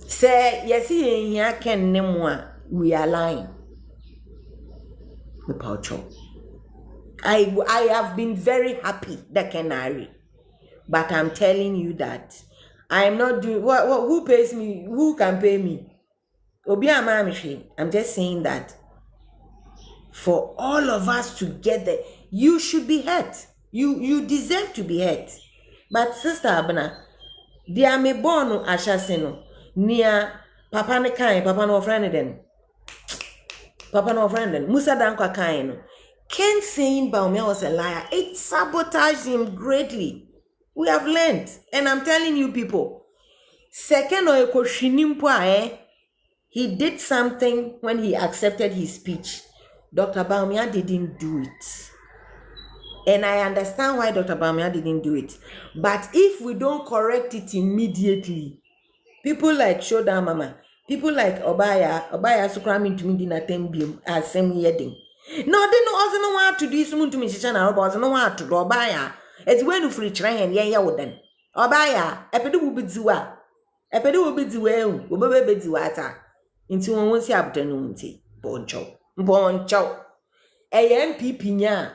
Say yes here Ken nemwa. We are lying. Me pocho. I have been very happy that Kenari. But I'm telling you that I'm not doing what who pays me? Who can pay me? I'm just saying that for all of us together, you should be hurt. You deserve to be hurt. But Sister Abuna, dia me born ashasino near Papa ne kind, Papa no friend then. Papa no friend then. Musa Dankwa kind. Ken saying Baumia was a liar, it sabotaged him greatly. We have learned, and I'm telling you people, second or he did something when he accepted his speech. Dr. Baumia didn't do it. And I understand why Dr. Baumia didn't do it. But if we don't correct it immediately, people like Showdown Mama, people like Obaya Sukram to me dinner tembium as same yedding. No, they also know what to do soon to me, Shana, or no what to do Obaya. It's when you free train and yeah, would then. Obaya, a pedu will be zua. A pedu will be zuel, will be zuata. Into one won't see afternoon tea. Boncho. A MPP nya.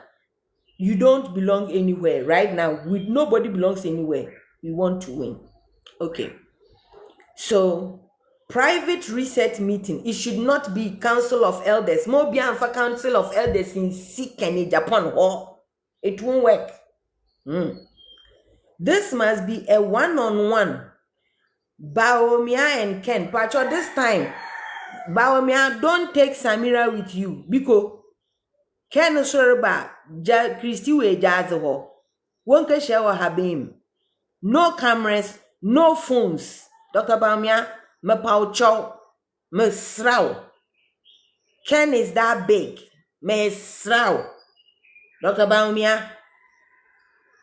You don't belong anywhere right now. Nobody belongs anywhere. We want to win. Okay. So, private reset meeting. It should not be Council of Elders. More bien for Council of Elders in Sikh and in Japan. Oh, it won't work. This must be a one-on-one. Baomia and Ken. Pacho, this time, Baomia, don't take Samira with you. Because Ken Sorba, Christy we jazo. Won't share habim. No cameras, no phones. Dr. Baumia, me paucho, me srao. Ken is that big. Me srao. Dr. Baumia,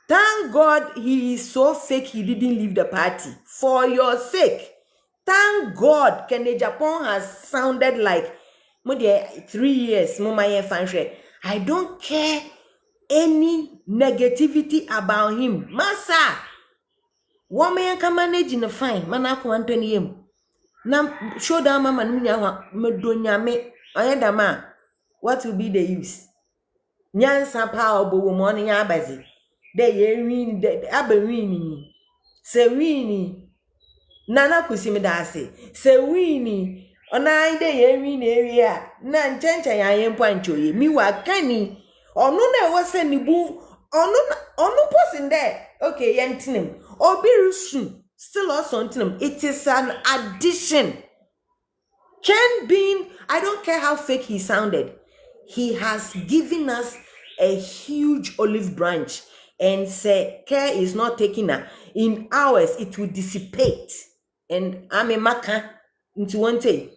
thank God he is so fake he didn't leave the party. For your sake. Thank God Kennedy Japan has sounded like 3 years. I don't care any negativity about him. Massa. Woman can manage in a fine. Manako 120 yem. Now show down mama medonya me. Oyedama. What will be the use? Nyansa power bo morning abazi. De ye win de abewini. Se wini. Nana kusimi dase. Se wini. Ona ide ye win area. Na nchencha ya yempo anchoye. Mi wakani. Onu na wase ni bu. Onu person there. Okay, yentinim. Obirusun. Still also antinim. It is an addition. Ken Bean, I don't care how fake he sounded. He has given us a huge olive branch. And say care is not taken in hours, it will dissipate. And I'm a maka into one day.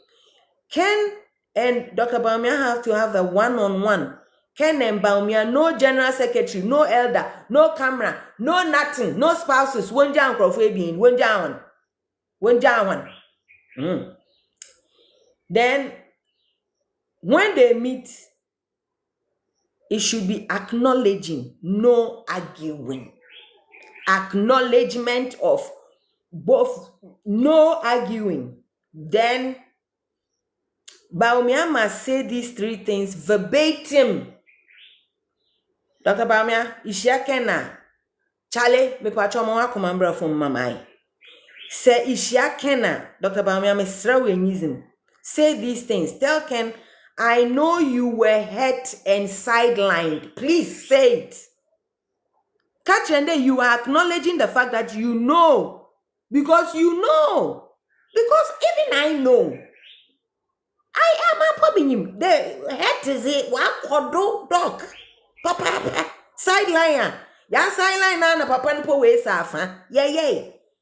Ken and Dr. Baumia have to have a one-on-one. Ken and Baumia, no general secretary, no elder, no camera, no nothing, no spouses. One down, Crawford, one down. Then, when they meet, it should be acknowledging, no arguing. Acknowledgement of both, no arguing. Then, Baumia must say these 3 things verbatim. Dr. Baumia, Ishiakena, Chale, me pacho mwa kumambra from mamai. Say Ishiakena, Dr. Baumia, me srawe. Say these things. Tell Ken, I know you were hurt and sidelined. Please say it. Catch and then you are acknowledging the fact that you know. Because you know. Because even I know. I am a popping. The hurt is it. What dog? Papa. Sideline. Ya sideline na papa npo we safa. Yeah.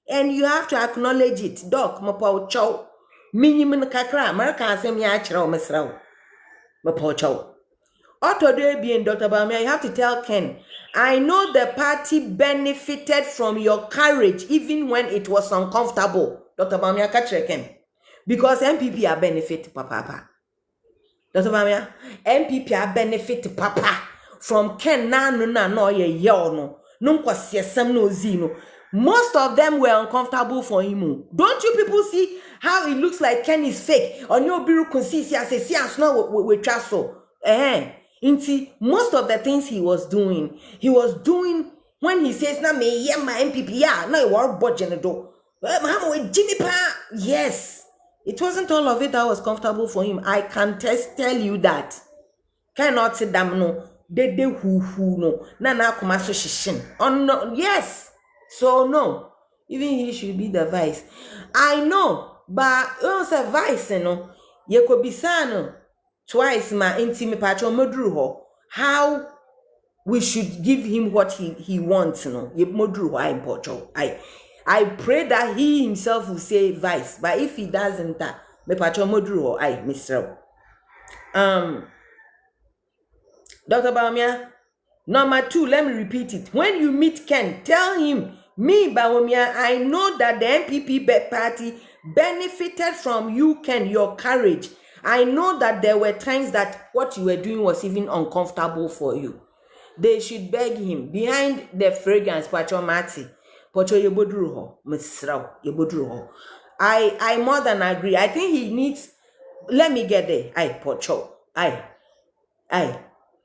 And you have to acknowledge it. Dog, mopo chow. Minimum kakra. America asem ya chira o mesra. Mopo chow. Auto being Dr. Baumia, you have to tell Ken, I know the party benefited from your courage even when it was uncomfortable. Dr. Baumia, catch Ken. Because MPP are benefit papa. Dr. Baumia, MPP are benefit papa from Ken no ye no. No kwasiesem no zino. Most of them were uncomfortable for him. Don't you people see how it looks like Ken is fake? On your bureau consists as no we trust so. Inti, most of the things he was doing when he says na me yeah my MPP yeah na war budget do. Yes, it wasn't all of it that was comfortable for him. I can tell you that. Cannot sit down no. They who no. Na kuma so shishin. Oh no, yes. So no. Even he should be the vice. I know, but say vice no. Ye ko bisa no. Twice ma inti me patcho modru ho. how we should give him what he wants, no. I pray that he himself will say vice, but if he doesn't, me pacho modru I Mr. Dr. Baumia, number 2, let me repeat it. When you meet Ken, tell him, me, Baumia, I know that the MPP party benefited from you, Ken, your courage. I know that there were times that what you were doing was even uncomfortable for you. They should beg him behind the fragrance, Pacho Mati. Pacho Yebodruho, Misrao, Yebodruho. I more than agree. I think he needs, let me get there. Pacho.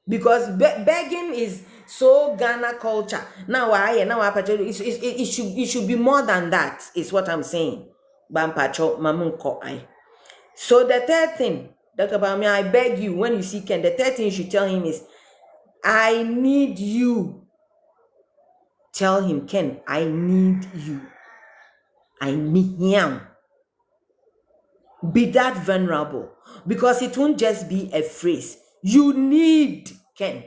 Because begging is so Ghana culture. Now it should be more than that, is what I'm saying. Bampacho Mamunko I. So the third thing, Dr. Bamia, I beg you, when you see Ken, the third thing you should tell him is, I need you. Tell him, Ken, I need you. I need him. Be that vulnerable, because it won't just be a phrase. You need Ken.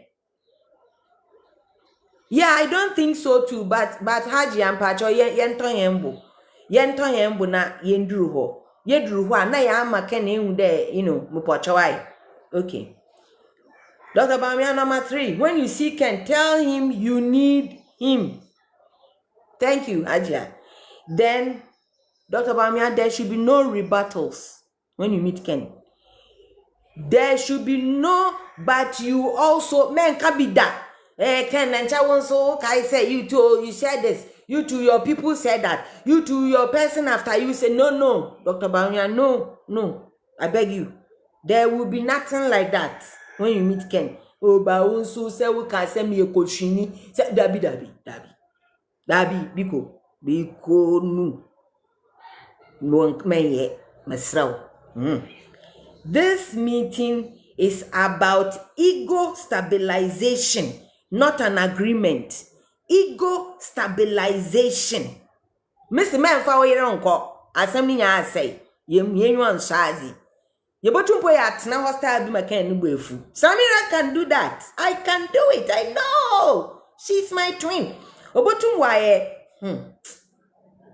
Yeah, I don't think so too, but Haji and Pacho yento yembo na yendru ho. Yedru ho na ya ama Ken there, mupocho. Okay. Dr. Bamia, number 3. When you see Ken, tell him you need him. Thank you, Ajia. Then, Dr. Bamia, there should be no rebuttals when you meet Ken. There should be no, but you also, man, can be that. Ken and Chawon, so I say, you too, you said this. You too, your people said that. You too, your person after you say, no, Dr. Bamia, no. I beg you. There will be nothing like that when you meet Ken. Oh, but so say we can send me a koshini. Say Dabi, biko no. No menye masraw. This meeting is about ego stabilization, not an agreement. Ego stabilization. Mr. Manfa we ronko. Asem ni nya say. Yenyu anshazi. Yebotumpo ya tina hostile do maken no befu. Samira can do that. I can do it. I know. She's my twin. Obotum waye.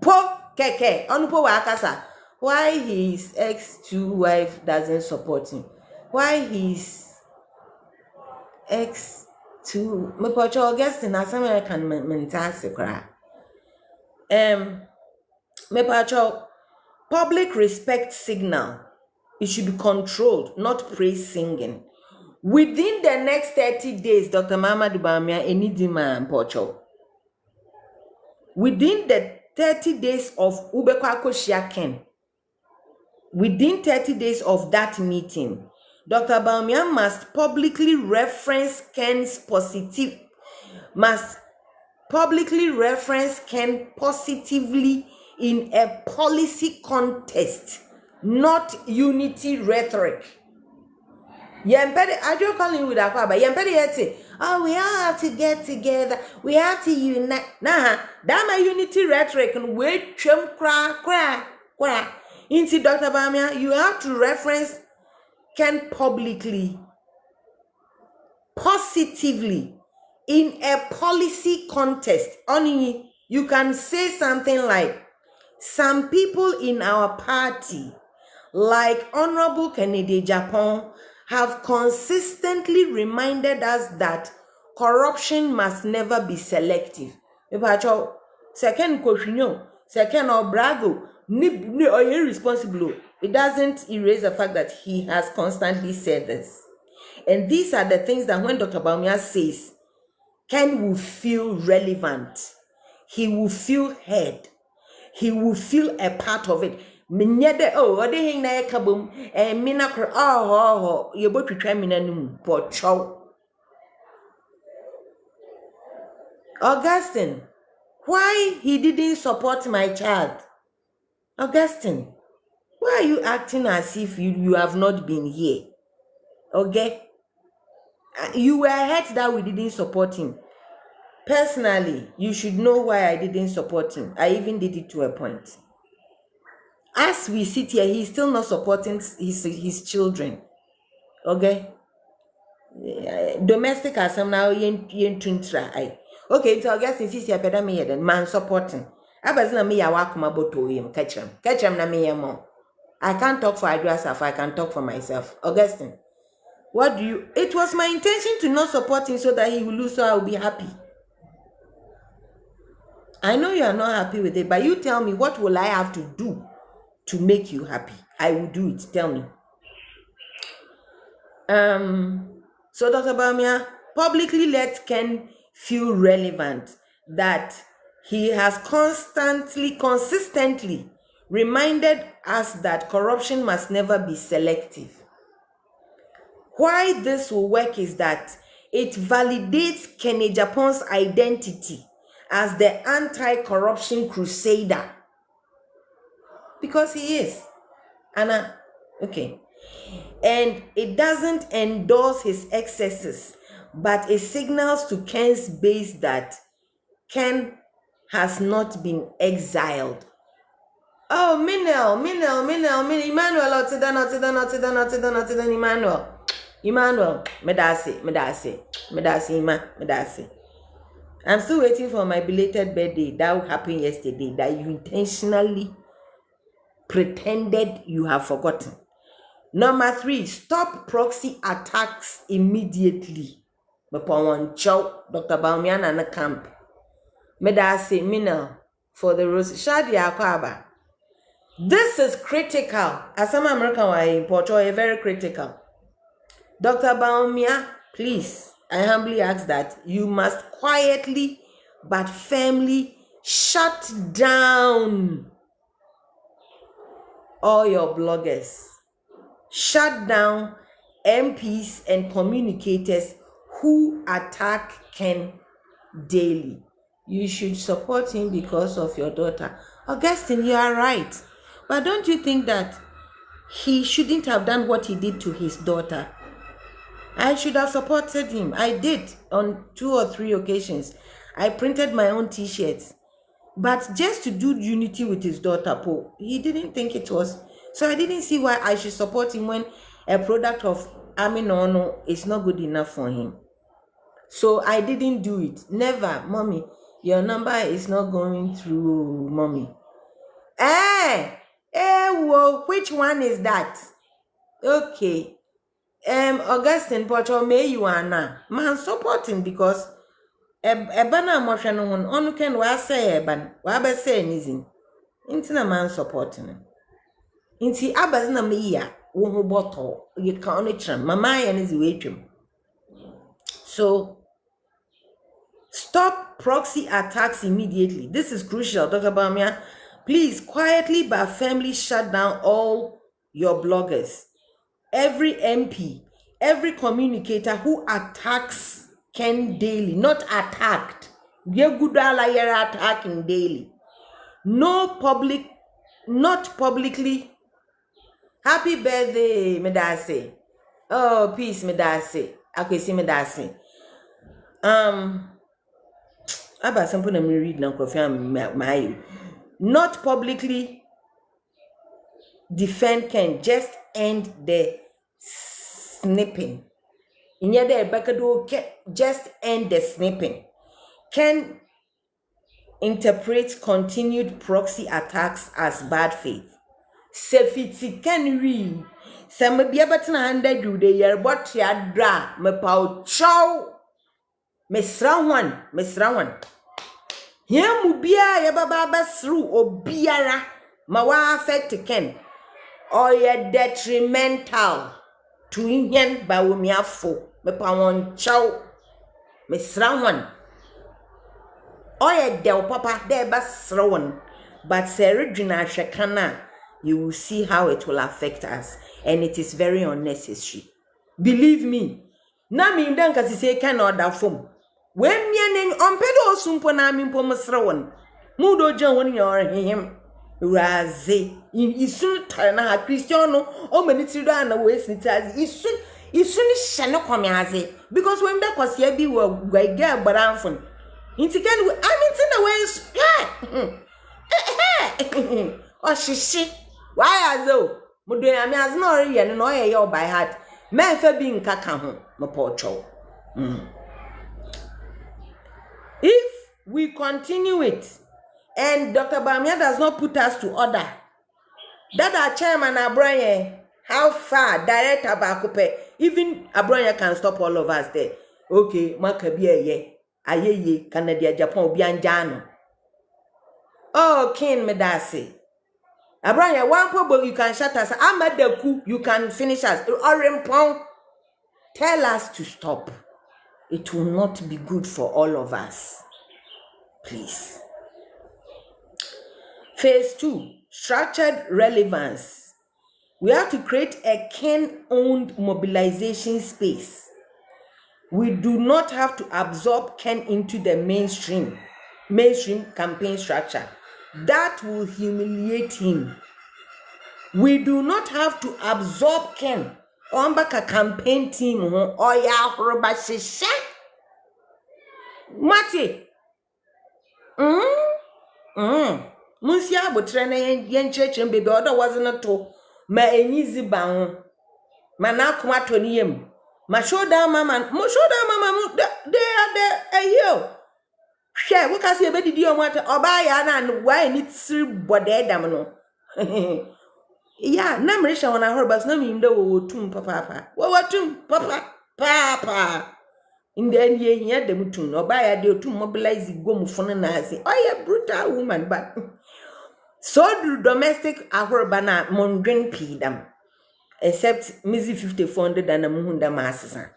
Po keke. Onupo wa akasa. Why his ex-2 wife doesn't support him? Why his ex-2 me pocho Augustine as American mentasi kra. Me pocho public respect signal. It should be controlled, not praise singing. Within the next 30 days, Dr. Mama Dubamia, Enidima and Pocho. Within the 30 days of Ubekwako Shiaken, within 30 days of that meeting, Dr. Bamia must publicly reference Ken positively in a policy contest, not unity rhetoric. Yempede, I don't call him with a car, but Yempede yeti. Oh, we all have to get together. We have to unite. Nah, that my unity rhetoric and wait, cra. Into Dr. Bamia, you have to reference Ken publicly, positively, in a policy contest. Only you can say something like, some people in our party, like Honorable Kennedy Japan, have consistently reminded us that corruption must never be selective. Second Koshinyo, second Obrago, or irresponsible. It doesn't erase the fact that he has constantly said this. And these are the things that when Dr. Bamia says, Ken will feel relevant. He will feel heard. He will feel a part of it. Minyede ode hin na yakabom mina kro yebotwetwa mina num pocho. Augustine, why he didn't support my child? Augustine, why are you acting as if you have not been here? Okay? You were hurt that we didn't support him. Personally, you should know why I didn't support him. I even did it to a point. As we sit here, he's still not supporting his children. Okay? domestic asem na yen tuntra ai. Okay, so Augustine sisi apeda me yeden man supporting. Abazina me ya wakoma boto yim catchem na me yemo. I can't talk for Adriasaf, I can talk for myself. Augustine, what do you... It was my intention to not support him so that he will lose, so I will be happy. I know you are not happy with it, but you tell me, what will I have to do to make you happy? I will do it. Tell me. So Dr. Bawumia publicly let Ken feel relevant that he has consistently reminded us that corruption must never be selective. Why this will work is that it validates Kenny Japon's identity as the anti-corruption crusader. Because he is. Anna, okay. And it doesn't endorse his excesses, but it signals to Ken's base that Ken has not been exiled. Oh, Emmanuel, Emmanuel, Medasi. I'm still waiting for my belated birthday. That happened yesterday, that you intentionally pretended you have forgotten. Number 3, stop proxy attacks immediately. Dr. Bawumia na camp. Medasi, Minel, for the rose. Shadi Akwaba. This is critical. As some American were in Portugal, very critical. Dr. Bawumia, please, I humbly ask that you must quietly but firmly shut down all your bloggers. Shut down MPs and communicators who attack Ken daily. You should support him because of your daughter. Augustine, you are right. But don't you think that he shouldn't have done what he did to his daughter? I should have supported him. I did on 2 or 3 occasions. I printed my own t-shirts. But just to do unity with his daughter, Paul, he didn't think it was. So I didn't see why I should support him when a product of Aminono is not good enough for him. So I didn't do it. Never. Mommy, your number is not going through, mommy. Whoa, which one is that? Okay. Augustine Porto, may you are now. Man supporting because Ebana motion on can wa say eban, wa be say anything. Intina man supporting him. Inti abazina me ya, wo ho bottle, you can only tram. Mama yan is waiting. So stop proxy attacks immediately. This is crucial, Dr. Bawumia. Please quietly but firmly shut down all your bloggers. Every MP, every communicator who attacks Ken daily, not attacked. You're good you're attacking daily. Not publicly. Happy birthday, Medasi. Oh, peace, Medasi. Akwesi Medasi. Aba sample na me read na my not publicly defend Ken, just end the snipping. Just end the snipping. Ken interprets continued proxy attacks as bad faith. Sefiti Ken read. Some be able to handle the year what ya dra me pau chow. Miss Rawan. Here mubia ya baba basru obiara ma wa affect Ken or ye detrimental to Indian Bawumiafo me pawon chow Miss Rawan or ye del papa de basrawan but Serijina Shekana, you will see how it will affect us, and it is very unnecessary. Believe me. Na mi ndanka si say Ken order form. When meaning on pedo sumpo na mi mpo masrawan. Mudo jan woni yor him. Raze isun tana Christiano o menitiri do na we snitazi isun hyene kwamiaze because when that kwase bi wo gwaiga gbaranfon. Inti Ken I mean the way oh shishi why azo mudo ya mi azna ori ye no ye by heart me fa bi nkaka ho mo pocho If we continue it and Dr. Bamia does not put us to order, that our chairman Abranya, how far director Bakupe, even Abranya can stop all of us there. Okay, Makabia ye, aye Canada, Japan, Bianjano. Oh, King Medasi. Abranya, one problem you can shut us. Ahmad the coup, you can finish us. Orimpong, tell us to stop. It will not be good for all of us. Please. Phase 2, structured relevance. We have to create a Ken-owned mobilization space. We do not have to absorb Ken into the mainstream campaign structure. That will humiliate him. We do not have to absorb Ken. Ombaka campaign team oya horoba shisha. Mati. Munsia botre na yen church baby order wasn't to ma enyizi ba ho. Ma na akoma to ni yem. Ma show down mama, they are the yo. Share we can see be didi o mata oba ya na why ni tiri bode dam no. Yeah, na mrisha wana horobas na mi mda wo tum papa. Wo tum papa. In the end ye here dem tum no ba ya de tum mobilize go mu fun na ase. Oh yeah, brutal woman but so do domestic ahoroba na mondwen pidam. Except Missy 5400 and Muhunda Masisa.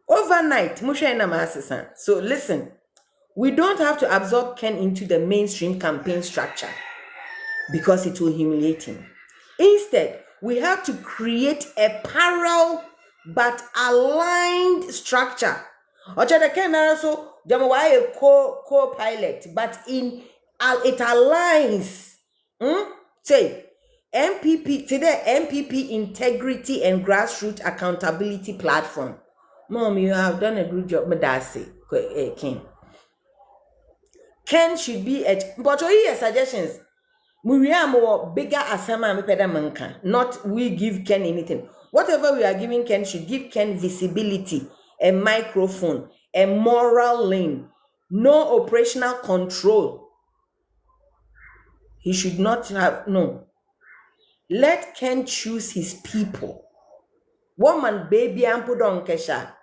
Overnight, Mushena Masisa. So listen, we don't have to absorb Ken into the mainstream campaign structure because it will humiliate him. Instead, we have to create a parallel but aligned structure. Ochada Ken also Jamawa co-pilot, but it aligns. Say MPP today, MPP Integrity and Grassroots Accountability Platform. Mom, you have done a good job, Madasi, Ken. Ken should be but your suggestions. We are more bigger asama manka. Not we give Ken anything. Whatever we are giving Ken should give Ken visibility, a microphone, a moral lane, no operational control. He should not have no. Let Ken choose his people. Woman, baby, and put on Kesha.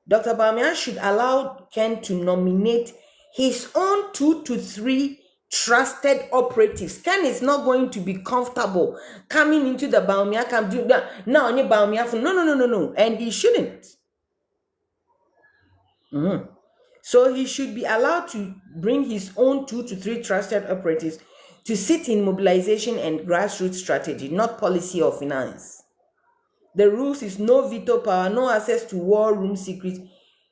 Dr. Bamia should allow Ken to nominate his own 2 to 3 trusted operatives. Ken is not going to be comfortable coming into the Bamia camp. Do that now. Only Bamia. No, and he shouldn't. So he should be allowed to bring his own 2 to 3 trusted operatives to sit in mobilization and grassroots strategy, not policy or finance. The rules is no veto power, no access to war room secrets,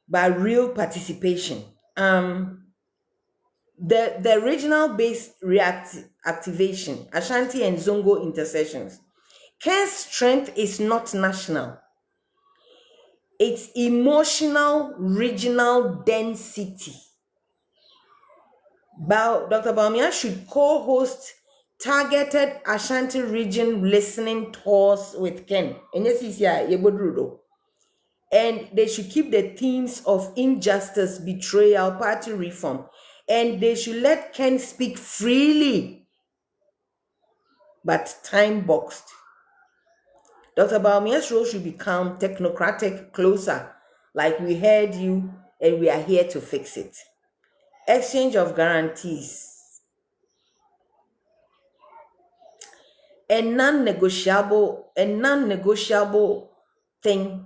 but real participation. The regional based activation, Ashanti and Zongo intercessions. Ken's strength is not national. It's emotional regional density. Dr. Bamia should co-host targeted Ashanti region listening tours with Ken. And they should keep the themes of injustice, betrayal, party reform. And they should let Ken speak freely, but time boxed. Dr. Bamia's role should become technocratic, closer, like we heard you and we are here to fix it. Exchange of guarantees. A non-negotiable thing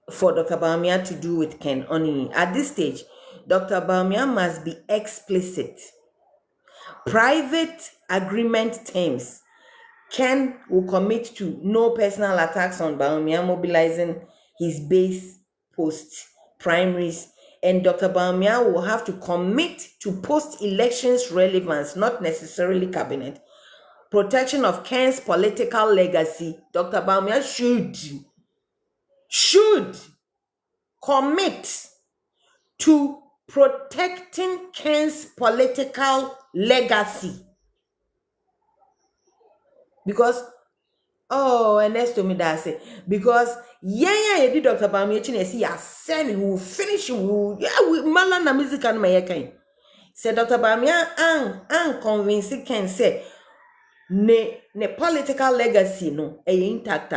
for Dr. Bamia to do with Ken Oni. At this stage, Dr. Bamia must be explicit. Private agreement terms. Ken will commit to no personal attacks on Bamia, mobilizing his base posts, primaries, and Dr. Bamia will have to commit to post-elections relevance, not necessarily cabinet. Protection of Ken's political legacy. Dr. Bamia should commit to protecting Ken's political legacy. Because, and that's to me that say, because Yeah, you did Dr. Bami Chinesi, ya send we will finish, yeah, we Malana music and my kind. Said Dr. Bamia and convincing can say ne political legacy no intact.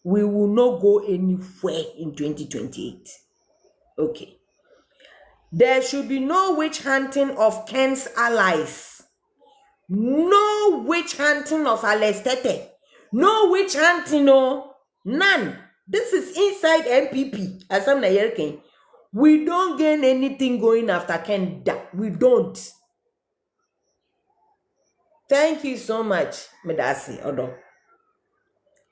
We will not go anywhere in 2028. Okay. There should be no witch hunting of Ken's allies. No witch hunting of Alestete. No witch hunting, no. None. This is inside MPP. As I'm Nayerkin. We don't gain anything going after Ken. We don't. Thank you so much, Medasi Odo.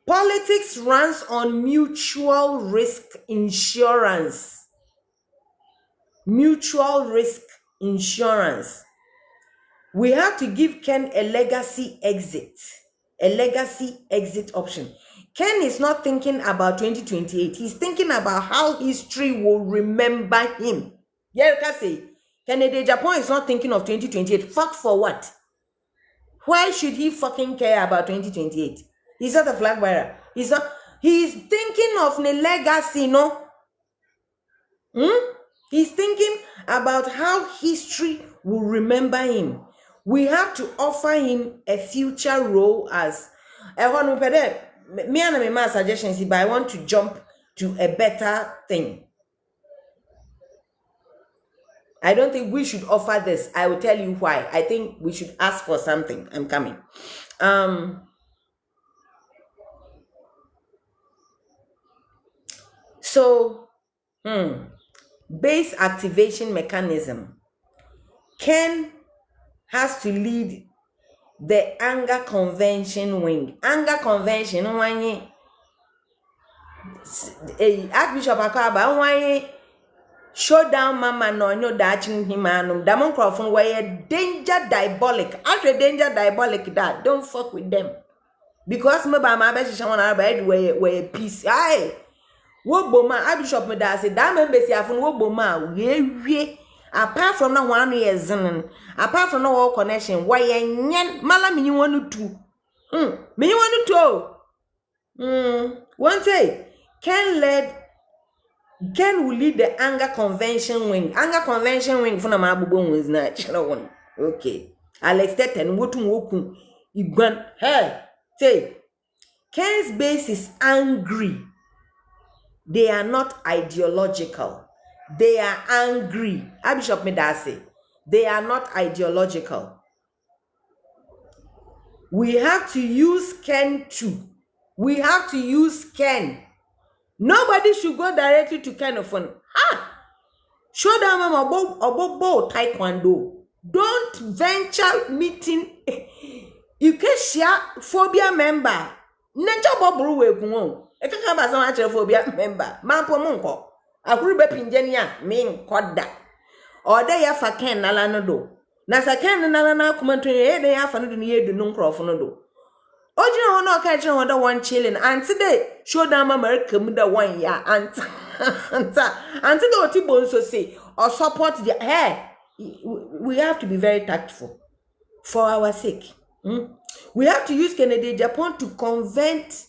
Politics runs on mutual risk insurance. Mutual risk insurance. We have to give Ken a legacy exit option. Ken is not thinking about 2028. He's thinking about how history will remember him. Yeah, you can say, Kennedy Japan is not thinking of 2028. Fuck for what? Why should he fucking care about 2028? He's not a flag bearer. He's thinking of the legacy, no? He's thinking about how history will remember him. We have to offer him a future role as me and my suggestions, but I want to jump to a better thing. I don't think we should offer this. I will tell you why. I think we should ask for something. I'm coming. So, base activation mechanism. Ken has to lead the anger convention wing. Anger convention, Archbishop Akaba, showdown mama no daching him anum. Damon Crawford were danger diabolic. After danger diabolic that don't fuck with them. Because my best someone about where peace. Aye. Wo boma Archbishop me da say that member say afun wo boma we apart from na one year zin apart from no connection why yen mala me wonu tu me wonu to one say Ken will lead the anger convention wing for na mabubo wins na chiro one. Okay, Alex Teten wotum woku igwan. Hey, say Ken's base is angry. They are not ideological. They are angry. Archbishop Medase. They are not ideological. We have to use Ken too. We have to use Ken. Nobody should go directly to Ken of fun. Show them about taekwondo. Don't venture meeting. You can share phobia member. Nature bobru we Ekaka ba sama phobia member. Mampo monko. Akuru be pinjenia min koda. Ode ya fa Ken nala no do. Na sa Ken nala na kumanto ye de ya fa no do ye du no nkrofo no do. Ojina ho no ka kire ho da one chilling. And today show them America mu da one ya anta. Until the Otibo so say or support the hair. We have to be very tactful for our sake. We have to use Kennedy Japan to convert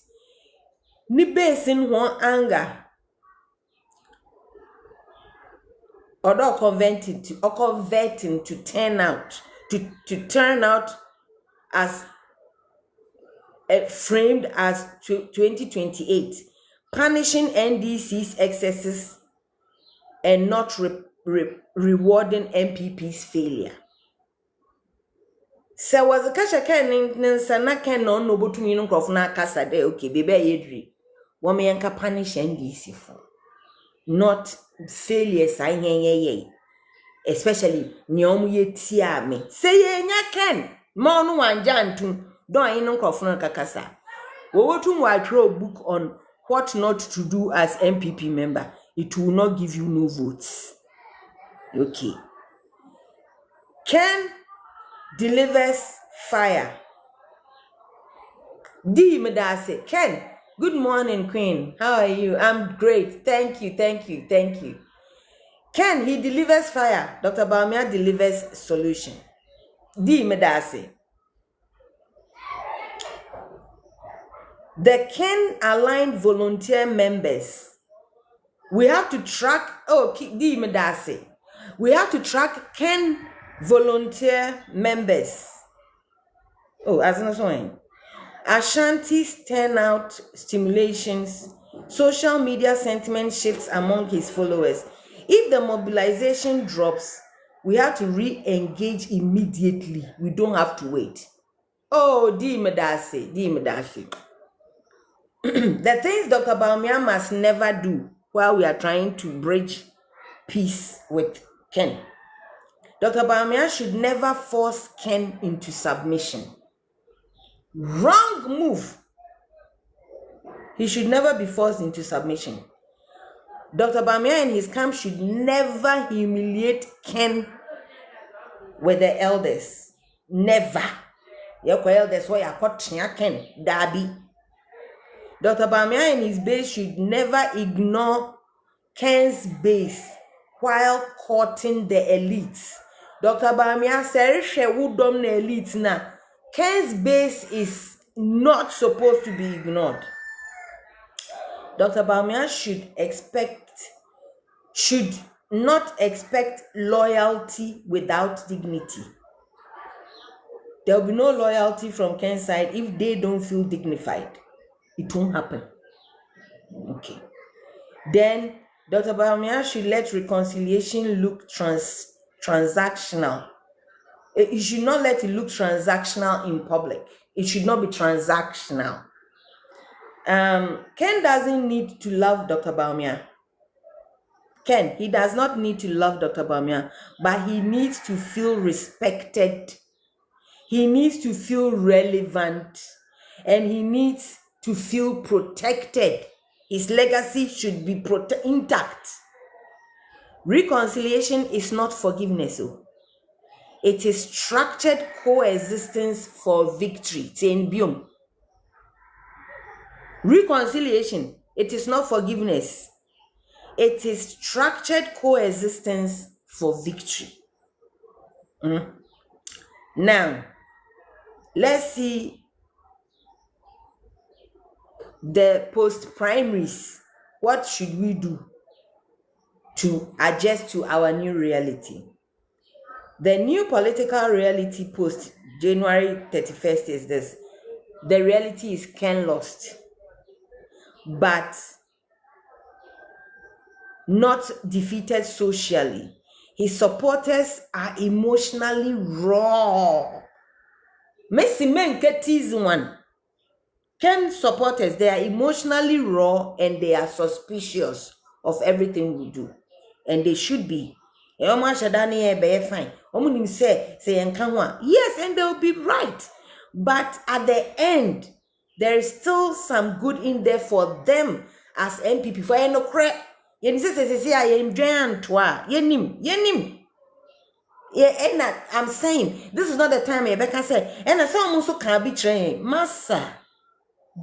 ni base in one anger. Or converting to turn out as framed as 2028, punishing NDC's excesses and not rewarding MPP's failure. So was a kasha ken sana ken no botumi no krofo na kasa de okay bebe yedri wo me yanka punish NDC for not failures ye especially nyom ye tia me say ye nya ken ma no wanja antum don yin no krofo na kakasa wo wotum wa throw book on what not to do as MPP member. It will not give you no votes. Okay. Ken delivers fire. D Medase. Ken, good morning, Queen. How are you? I'm great. Thank you. Ken, he delivers fire. Dr. Bawumia delivers solution. D Medase. The Ken aligned volunteer members. We have to track, we have to track Ken volunteer members. Oh, as an one. Ashanti's turnout stimulations, social media sentiment shifts among his followers. If the mobilization drops, we have to re-engage immediately. We don't have to wait. Oh, di medasi. The things Dr. Bawumia must never do while we are trying to bridge peace with Ken. Dr. Bawumia should never force Ken into submission. Wrong move. He should never be forced into submission. Dr. Bawumia and his camp should never humiliate Ken with the elders. Never. Your elders why you Ken Darby. Dr. Bawumia and his base should never ignore Ken's base while courting the elites. Dr. Bawumia said, "Wudom the elites na." Ken's base is not supposed to be ignored. Dr. Bawumia should not expect loyalty without dignity. There will be no loyalty from Ken's side if they don't feel dignified. It won't happen. Okay. Then Dr. Bawumia should let reconciliation look transactional. You should not let it look transactional in public. It should not be transactional. Ken doesn't need to love Dr. Bawumia. He does not need to love Dr. Bawumia, but he needs to feel respected. He needs to feel relevant, and he needs to feel protected. His legacy should be intact. Reconciliation is not forgiveness. It is structured coexistence for victory. Reconciliation, it is not forgiveness. It is structured coexistence for victory. Now, let's see the post-primaries. What should we do to adjust to our new reality? The new political reality post January 31st is this. The reality is Ken lost, but not defeated socially. His supporters are emotionally raw. Messi Menketi's one. Ken supporters, they are emotionally raw and they are suspicious of everything we do. And they should be. Yes, and they'll be right. But at the end, there is still some good in there for them as MPP. For no credit. I'm saying this is not the time Rebecca said, and some also can be trained. Massa,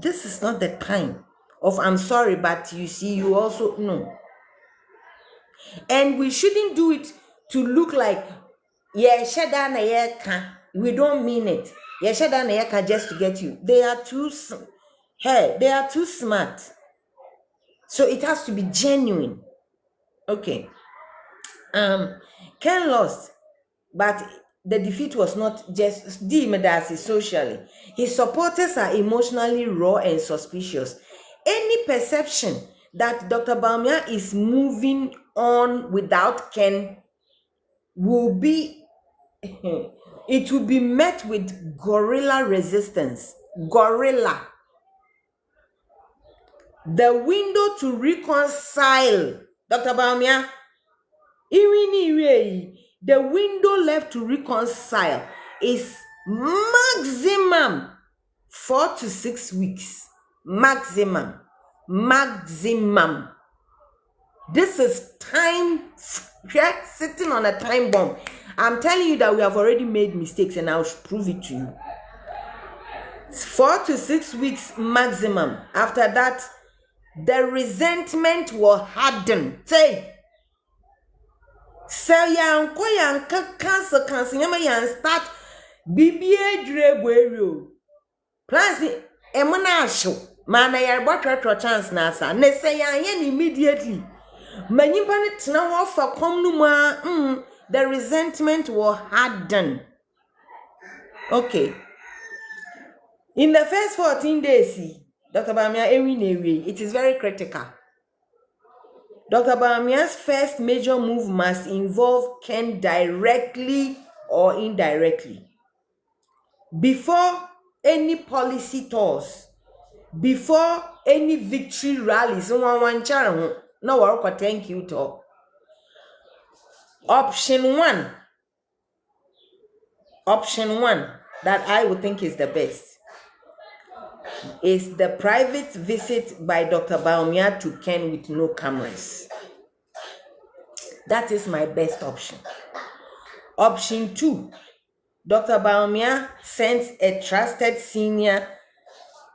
this is not the time of I'm sorry, but you see, you also know. And we shouldn't do it to look like we don't mean it. Just to get you. They are too smart. So it has to be genuine. Okay. Ken lost, but the defeat was not just Medasi socially. His supporters are emotionally raw and suspicious. Any perception that Dr. Bawumia is moving on without Ken will be it will be met with guerrilla resistance. Guerrilla. The window to reconcile, Dr. Bawumia, the window left to reconcile is maximum 4 to 6 weeks. Maximum. This is time sitting on a time bomb. I'm telling you that we have already made mistakes and I'll prove it to you. 4 to 6 weeks maximum. After that, the resentment will harden. Say yan cancer yan start BBA Drebwerio. Plus emana show. Mana yarbo chance na asa. Ne say yan immediately. Manyimpa ne tena ho fa kom no ma the resentment will harden. Okay. In the first 14 days, Dr. Bamia it is very critical. Dr. Bamia's first major move must involve Ken directly or indirectly. Before any policy tours, before any victory rallies, no thank you to. Option one that I would think is the best is the private visit by Dr. Bawumia to Ken with no cameras. That is my best option. Option 2, Dr. Bawumia sends a trusted senior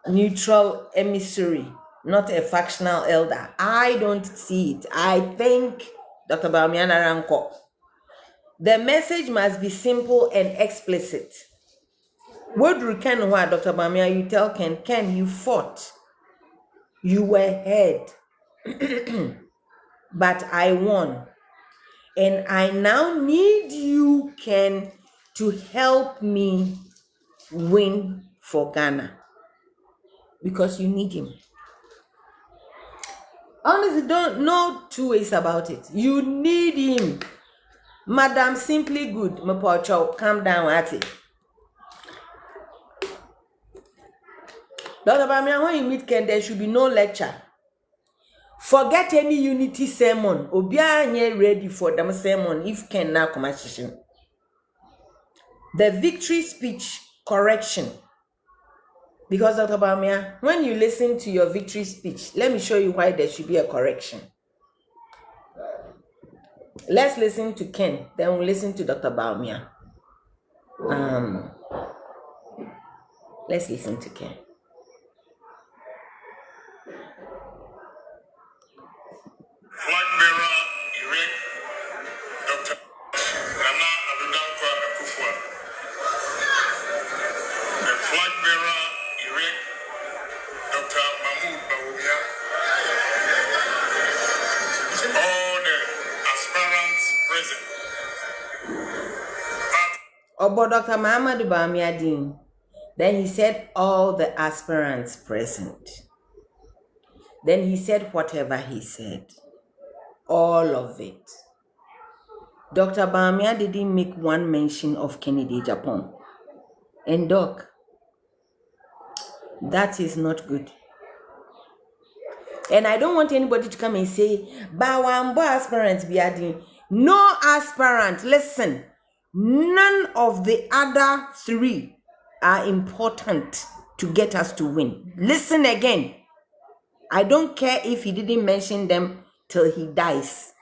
neutral emissary, not a factional elder. I don't see it. I think Dr. Bawumia Naranko. The message must be simple and explicit. What do Ken why Dr. Bawumia, you tell Ken, you fought. You were heard. But I won. And I now need you, Ken, to help me win for Ghana. Because you need him. Honestly, don't know two ways about it. You need him. Madam Simply Good, Mapocho, calm down at it. Dr. Bawumia, when you meet Ken, there should be no lecture. Forget any unity sermon. Obia nye ready for them sermon if Ken now come at you. The victory speech correction. Because Dr. Bawumia, when you listen to your victory speech, let me show you why there should be a correction. Let's listen to Ken, then we'll listen to Dr. Bawumia. Let's listen to Ken. Flag bearer erect Dr. Nana Adudankwa Akufo. The flag bearer erect Dr. Mahmoud Bawumia. All the aspirants present. About Dr. Muhammadu Bawumia Dean. Then he said all the aspirants present. Then he said whatever he said. All of it. Dr. Bawumia didn't make one mention of Kennedy Japan. And Doc, that is not good. And I don't want anybody to come and say, Bawambo aspirants be adding. No aspirant, listen, none of the other three are important to get us to win. Listen again. I don't care if he didn't mention them till he dies.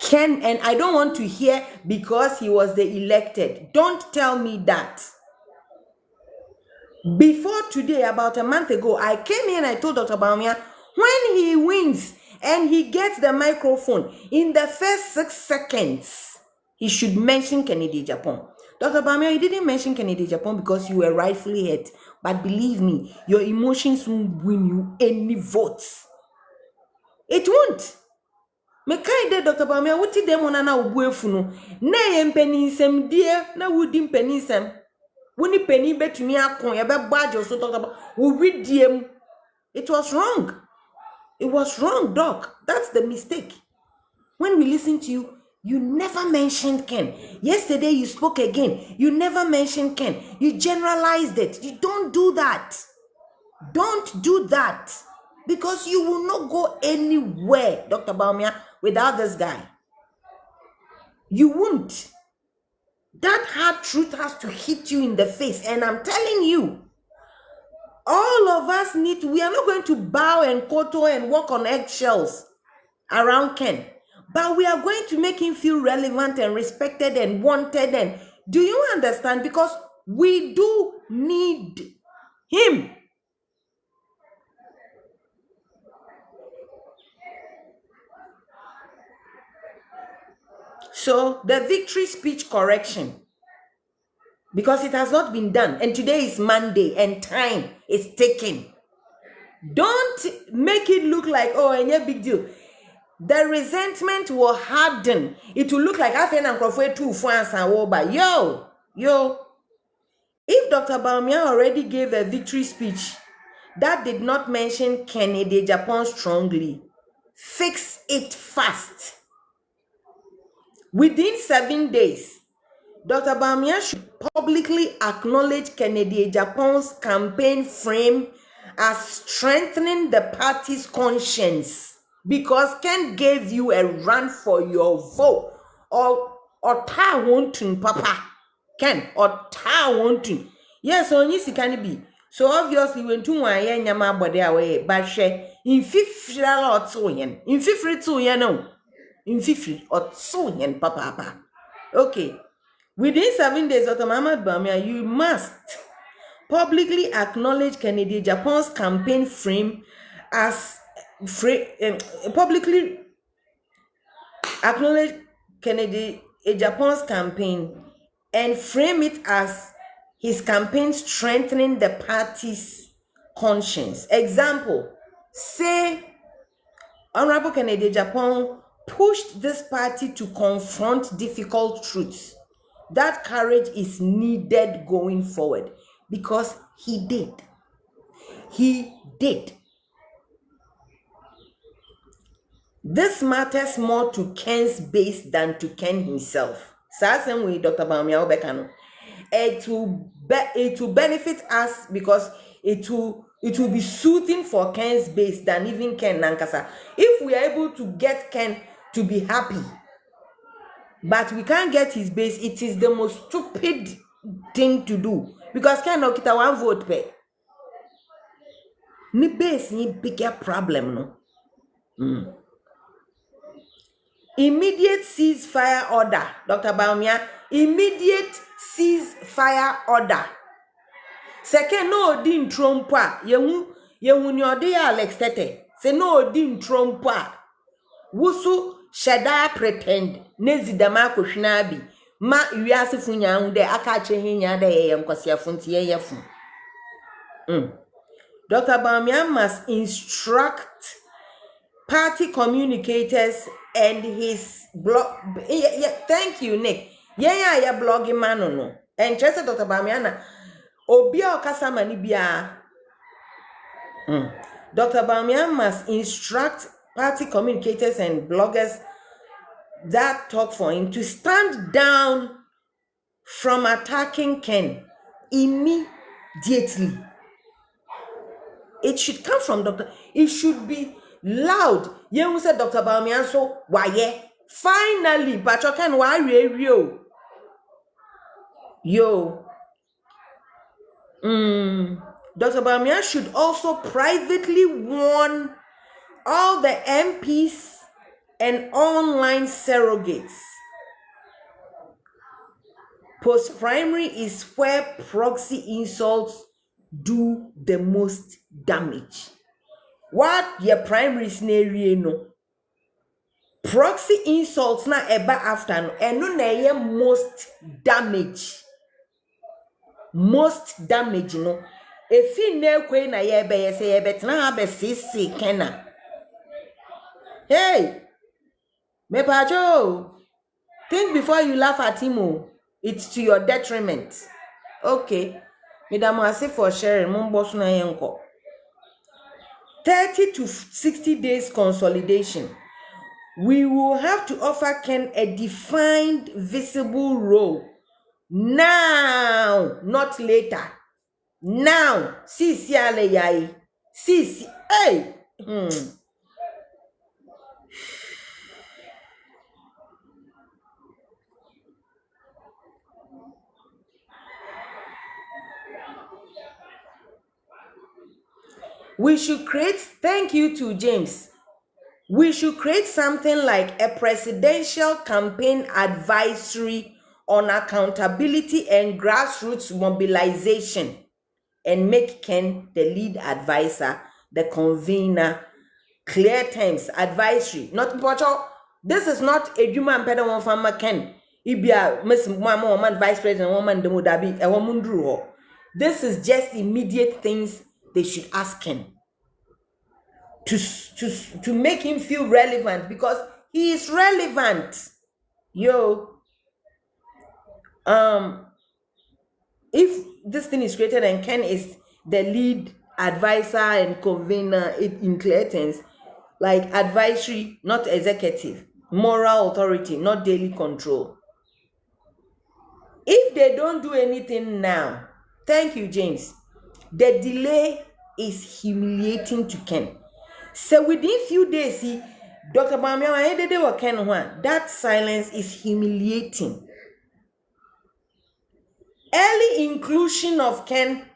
Ken, and I don't want to hear because he was the elected. Don't tell me that. Before today, about a month ago, I came here and I told Dr. Bawumia, when he wins and he gets the microphone, in the first 6 seconds, he should mention Kennedy Japan. Dr. Bawumia, you didn't mention Kennedy Japan because you were rightfully hurt. But believe me, your emotions won't win you any votes. It won't. Mekai de Dr. Bawumia, what did them on na ubuefuno? Na yempeninsem dear, na woodim penisem. When you penny bet to me, I bet badge or so talk about we read DM. It was wrong. It was wrong, Doc. That's the mistake. When we listen to you, you never mentioned Ken. Yesterday you spoke again. You never mentioned Ken. You generalized it. You don't do that. Don't do that. Because you will not go anywhere, Dr. Bawumia, without this guy. You won't. That hard truth has to hit you in the face. And I'm telling you, all of us we are not going to bow and kowtow and walk on eggshells around Ken. But we are going to make him feel relevant and respected and wanted. And do you understand? Because we do need him. So the victory speech correction. because it has not been done. And today is Monday and time is ticking. Don't make it look like, oh, any big deal. The resentment will harden. It will look like I think I'm too France and Woba. Yo. If Dr. Bawumia already gave a victory speech that did not mention Kennedy Japan strongly, fix it fast. Within 7 days, Dr. Bawumia should publicly acknowledge Kennedy Japan's campaign frame as strengthening the party's conscience, because Ken gave you a run for your vote. Or ta wontun papa. Ken or ta wontun. Yes, only si can be. So obviously when two one yen yama body away, but she in 50 or 2 yen. In 52 yen no. In 50 or 2 yen papa. Okay. Within 7 days, Dr. Mohamed Bawumia, you must publicly acknowledge Kennedy Japan's campaign frame as publicly acknowledge Kennedy Japan's campaign and frame it as his campaign strengthening the party's conscience. Example, say Honorable Kennedy Japan pushed this party to confront difficult truths. That courage is needed going forward, because he did. He did. This matters more to Ken's base than to Ken himself. Same way, Dr. Bawumia Obekano. It will benefit us because it will be soothing for Ken's base than even Ken Nankasa. If we are able to get Ken to be happy, but we can't get his base, it is the most stupid thing to do, because Ken no kita 1 vote pay. Ni base ni bigger problem no. Immediate ceasefire order, Dr. Bawumia. Immediate ceasefire order. Second, no din trompa. Yehu ni ode Alex Tete. Se no din trompa. Wusu shada pretend. Nezi dama koshinabi. Ma wiase funya hunde akache hinya de yeyem kwasi afunti yeyefun. Dr. Bawumia must instruct party communicators and his blog. Thank you, Nick. Yeah, blogging man no. And just Dr. Bawumia na obia okasama ni bia. Dr. Bawumia must instruct party communicators and bloggers that talk for him to stand down from attacking Ken immediately. It should come from Dr. It should be loud. You said Dr. Bawumia so why? Finally, Patrick Ken why yo. Dr. Bawumia should also privately warn all the MPs and online surrogates. Post-primary is where proxy insults do the most damage. What your primary scenario no? Proxy insults na eba after no, and no na most damage. Most damage no. If you know kwe na ye be ye say ye betna ha be sisi kena. Hey, me pacho, think before you laugh at him. It's to your detriment. Okay, Madam Ase for sharing. Mumbosu na yenko. 30 to 60 days consolidation. We will have to offer Ken a defined, visible role. Now, not later. Now, sisi ale yai. Sisi, hey. We should create, thank you to James. We should create something like a presidential campaign advisory on accountability and grassroots mobilization and make Ken the lead advisor, the convener. Clear terms, advisory. Not Pocho. This is not a human pedal farmer Ken. Ibia Miss Mama woman vice president woman demodabi a woman drew. This is just immediate things they should ask him to make him feel relevant, because he is relevant. Yo, if this thing is created and Ken is the lead advisor and convener in Clayton's, like advisory, not executive, moral authority, not daily control. If they don't do anything now, thank you, James, the delay is humiliating to Ken. So within few days, see, Dr. Bamiya, Ken, that silence is humiliating. Early inclusion of Ken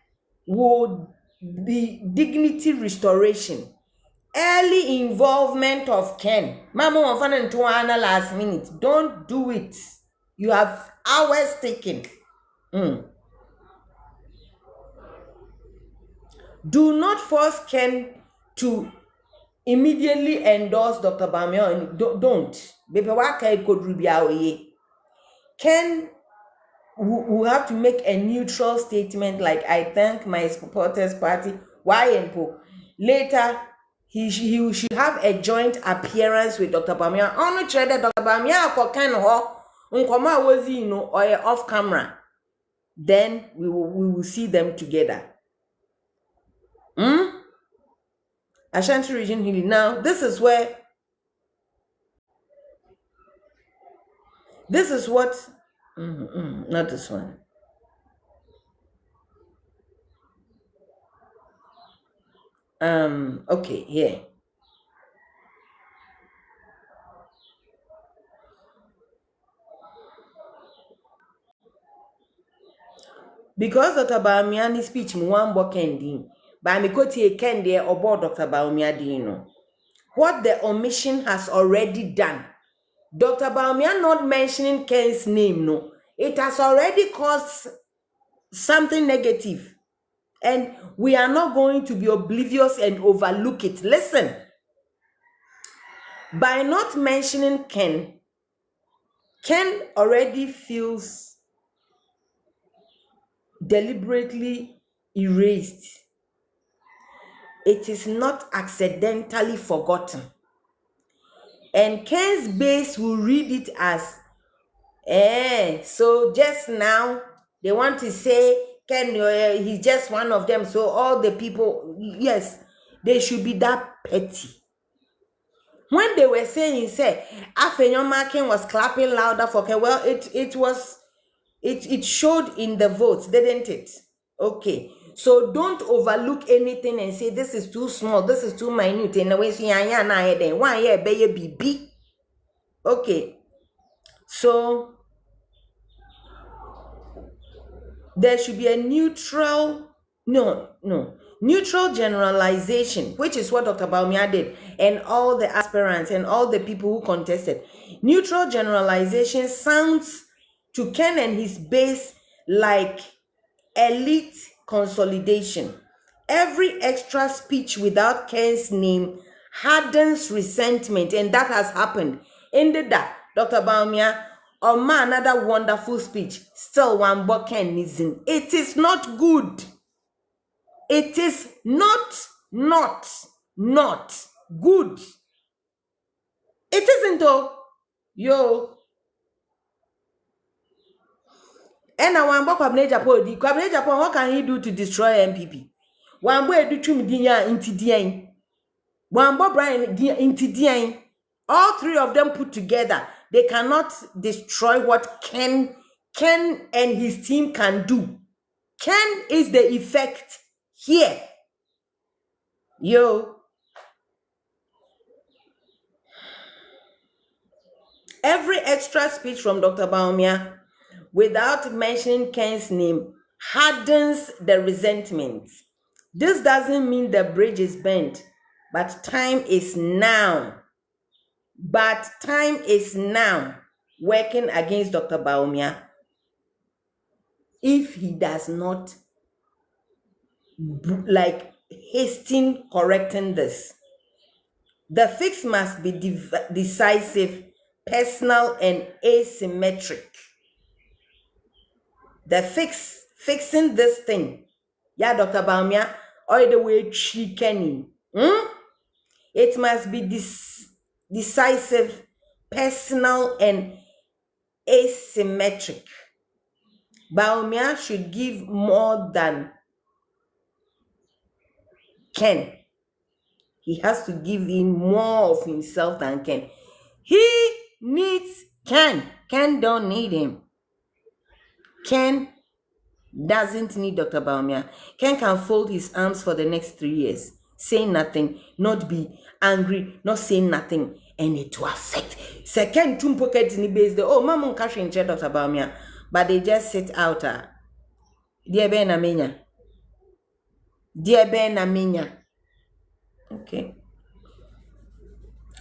would be dignity restoration. Early involvement of Ken. Mama wafana ntuana last minute. Don't do it. You have hours taken. Do not force Ken to immediately endorse Dr. Bamiya. Don't. Ken will have to make a neutral statement like, I thank my supporters party. Why and po? Later, he should have a joint appearance with Dr. Bamiya. On the Dr. Bamiya ko Ken ho unkoma was or off camera. Then we will see them together. Ashanti Region Healing. Now, this is what not this one. Okay, here. Because Dr. Bamiya's speech one kendi, but me koti kendi about Dr. Bamiya dino. What the omission has already done. Dr. Bamiya not mentioning Ken's name, no. It has already caused something negative. And we are not going to be oblivious and overlook it. Listen. By not mentioning Ken already feels deliberately erased. It is not accidentally forgotten. And Ken's base will read it as, so just now they want to say Ken, he's just one of them. So all the people, yes, they should be that petty. When they were saying, Afenyoma Ken was clapping louder for Ken, well, it showed in the votes, didn't it? Okay. So don't overlook anything and say this is too small, this is too minute. And why BB? Okay. So there should be a neutral generalization, which is what Dr. Bamiya did, and all the aspirants and all the people who contested. Neutral generalization sounds to Ken and his base like elite consolidation. Every extra speech without Ken's name hardens resentment, and that has happened. Ended that, Dr. Bamiya, another wonderful speech, still one book Ken is in. It is not good. It is not good. It isn't though. Yo. And now one book Kwabena Japan, what can he do to destroy MPP? One boy do chum dinya into dian. One boy Brian into dian. All three of them put together, they cannot destroy what Ken and his team can do. Ken is the effect here. Yo. Every extra speech from Dr. Bamiya without mentioning Ken's name hardens the resentment. This doesn't mean the bridge is bent, but time is now. Working against Dr. Bamiya if he does not hasten correcting this. The fix must be decisive personal, and asymmetric. The fixing this thing. Yeah, Dr. Baumia, all the way chicken. It must be decisive, personal, and asymmetric. Baumia should give more than Ken. He has to give in more of himself than Ken. He needs Ken. Ken don't need him. Ken doesn't need Dr. Baumia. Ken can fold his arms for the next 3 years, say nothing, not be angry, not say nothing, and it will affect. Second, two pocket in the base, Mama cash in Dr. Baumia, but they just sit out. Dear Ben Amenya. Dear Ben Amenya. Okay.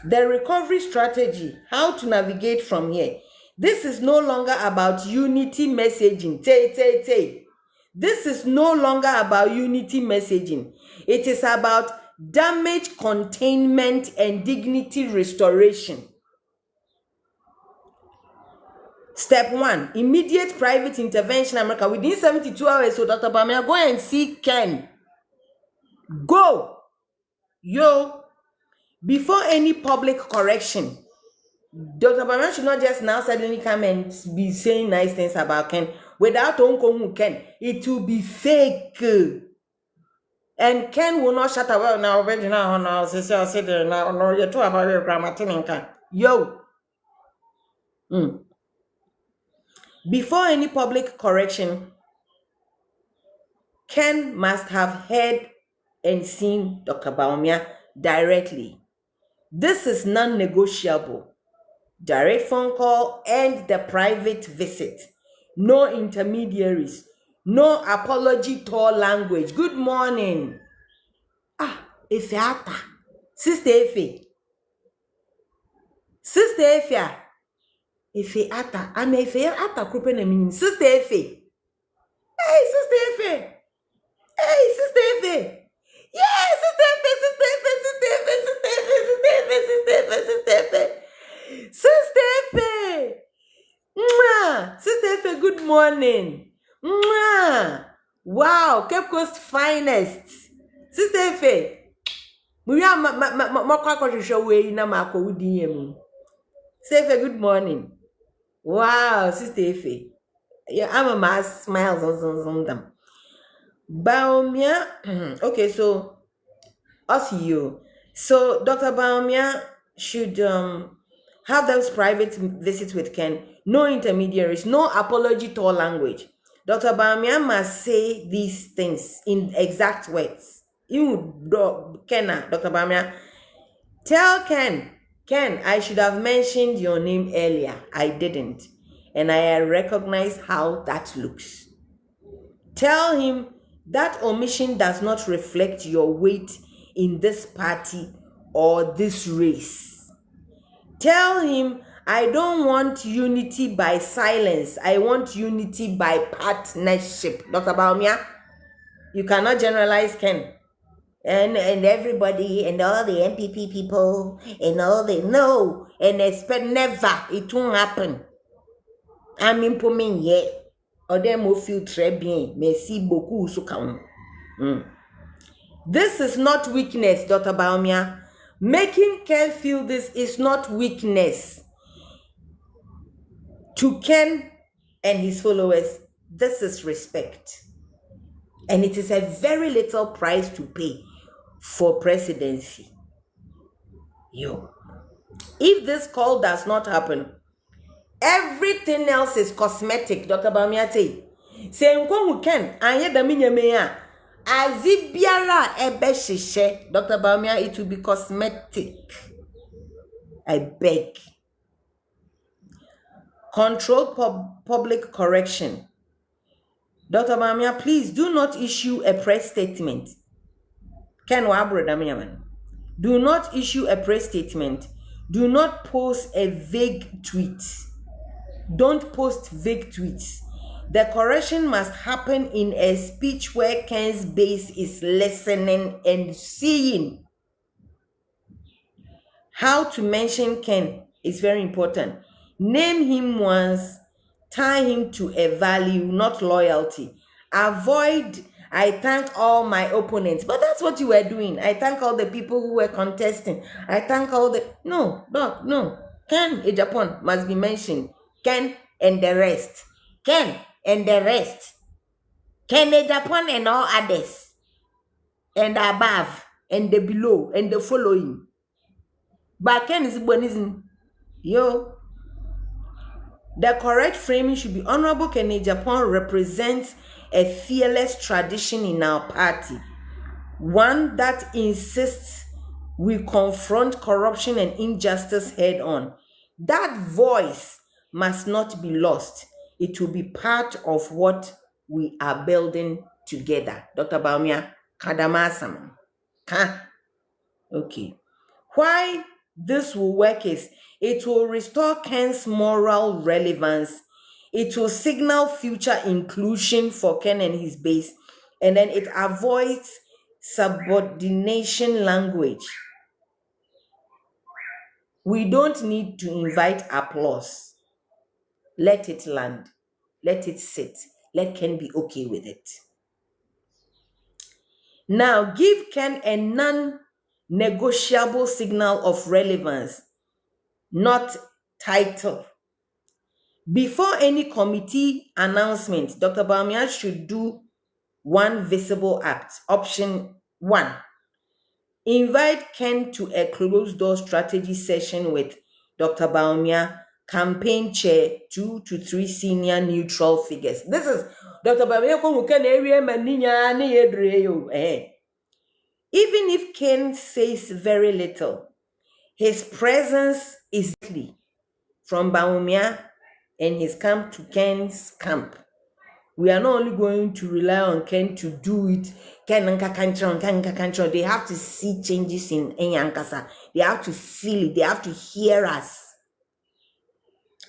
The recovery strategy, how to navigate from here. This is no longer about unity messaging. This is no longer about unity messaging. It is about damage containment and dignity restoration. Step 1, immediate private intervention, America. Within 72 hours, so Dr. Baumia, go and see Ken. Go. Before any public correction, Dr. Baumia should not just now suddenly come and be saying nice things about Ken. Without Uncle Ken, it will be fake. And Ken will not shut up now. No, you're too about your grammar. Before any public correction, Ken must have heard and seen Dr. Baumia directly. This is non-negotiable. Direct phone call and the private visit. No intermediaries. No apology to language. Good morning. Efe ata. Sister Efe. Sister Efe. Efe ata. Ana Efe ata krupe na mini. Sister Efe. Hey, Sister Efe. Hey, Sister Efe. Yeah, Sister Efe, Sister Efe, Sister Efe, Sister Efe, Sister Efe, Sister Efe, Sister Efe. Mwah. Sister Efe, good morning. Mwah. Wow, Cape Coast finest. Sister Efe. Sister Efe, good morning. Wow, Sister Efe. Yeah, I'm a mass smiles on them. Baumia. Okay, so us you. So Dr. Baumia should have those private visits with Ken. No intermediaries, no apology to language. Dr. Baumia must say these things in exact words. Dr. Baumia, tell Ken, I should have mentioned your name earlier. I didn't. And I recognize how that looks. Tell him that omission does not reflect your weight in this party or this race. Tell him, I don't want unity by silence. I want unity by partnership. Dr. Baumia, you cannot generalize Ken. And everybody and all the MPP people and all the no and expect never. It won't happen. I'm implementing yet. Or them will feel très bien. Merci beaucoup, Sukam. This is not weakness, Dr. Baumia. Making Ken feel this is not weakness. To Ken and his followers, this is respect. And it is a very little price to pay for presidency. If this call does not happen, everything else is cosmetic, Dr. Baumia. Say, who can anye da minyamea azibiara ebe shishe, Dr. Baumia, it will be cosmetic. I beg. Control public correction. Dr. Baumia, please do not issue a press statement. Ken Wabro Damiaman. Do not issue a press statement. Do not post a vague tweet. Don't post vague tweets. The correction must happen in a speech where Ken's base is listening and seeing. How to mention Ken is very important. Name him once, tie him to a value, not loyalty. Avoid, I thank all my opponents. But that's what you were doing. I thank all the people who were contesting. I thank all the... No, Doc, no. Ken Ejapon must be mentioned. Ken and the rest. Ken and the rest. Ken Ejapon and all others. And the above, and the below, and the following. But Ken is Bonism. Yo. The correct framing should be Honorable Ken Ejapon represents a fearless tradition in our party. One that insists we confront corruption and injustice head on. That voice must not be lost. It will be part of what we are building together. Dr. Bawumia, Kadamasam. Okay. Why this will work is it will restore Ken's moral relevance. It will signal future inclusion for Ken and his base. And then it avoids subordination language. We don't need to invite applause. Let it land. Let it sit. Let Ken be okay with it. Now, give Ken a non-negotiable signal of relevance, not title. Before any committee announcement, Dr. Bawumia should do one visible act. Option 1. Invite Ken to a closed-door strategy session with Dr. Bawumia, campaign chair, 2 to 3 senior neutral figures. This is Dr. Bawumia. Even if Ken says very little, his presence is key from Bawumia and his camp to Ken's camp. We are not only going to rely on Ken to do it. Ken they have to see changes in Enyankasa. They have to feel it. They have to hear us.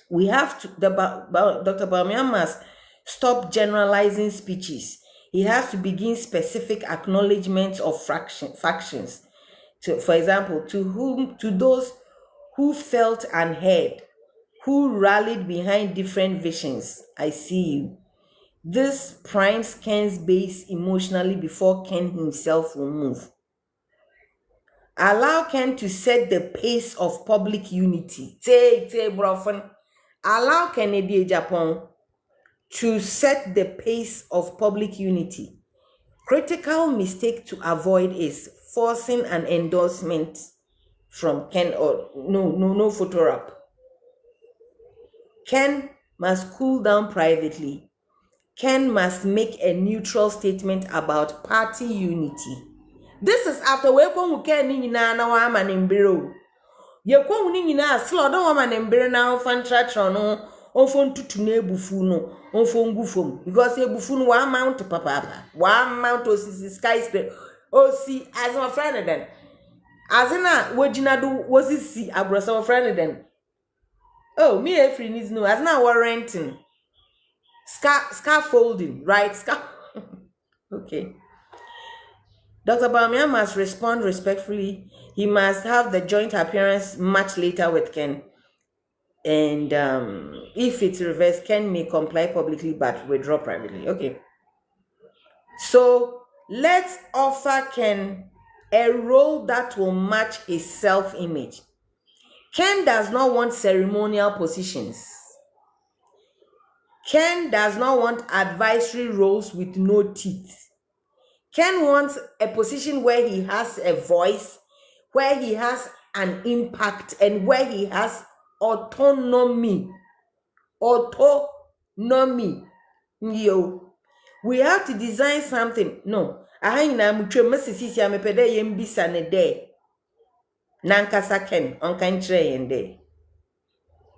We have to, Dr. Bawumia must stop generalizing speeches. He has to begin specific acknowledgements of factions. For example, to those who felt unheard, who rallied behind different visions. I see you. This primes Ken's base emotionally before Ken himself will move. Allow Ken to set the pace of public unity. Allow Kennedy Ejapon to set the pace of public unity. Critical mistake to avoid is forcing an endorsement from Ken or no photo op. Ken must cool down privately. Ken must make a neutral statement about party unity. This is after we go Ken na wa manembiro. Ye ko ni nyina slow don wa manembiro na ofan tratra no ofon tutu na ebufu no ofon gufom because ebufu no wa mount papa wa mount osisi skyscraper osi as my friend then azina wojina do osisi abrosa my friend then oh me e free needs no azina wa renting scaffolding, right? Okay. Dr. Bawumia must respond respectfully. He must have the joint appearance much later with Ken. And if it's reversed, Ken may comply publicly but withdraw privately. Okay. So let's offer Ken a role that will match his self-image. Ken does not want ceremonial positions. Ken does not want advisory roles with no teeth. Ken wants a position where he has a voice, where he has an impact, and where he has autonomy. Autonomy. Yo. We have to design something. No. Nankasa Ken,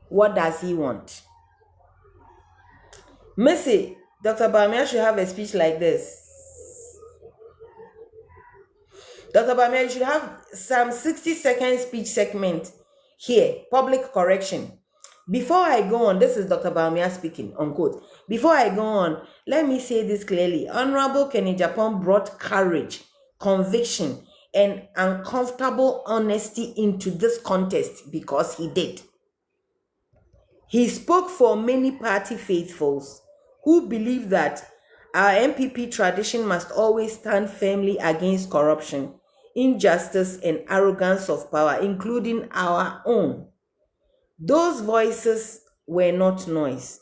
what does he want? Missy, Dr. Bawumia should have a speech like this. Dr. Bawumia, you should have some 60-second speech segment here. Public correction. Before I go on, this is Dr. Bawumia speaking, unquote. Before I go on, let me say this clearly. Honorable Ken Ejapon brought courage, conviction, and uncomfortable honesty into this contest because he did. He spoke for many party faithfuls who believe that our MPP tradition must always stand firmly against corruption, injustice, and arrogance of power, including our own. Those voices were not noise.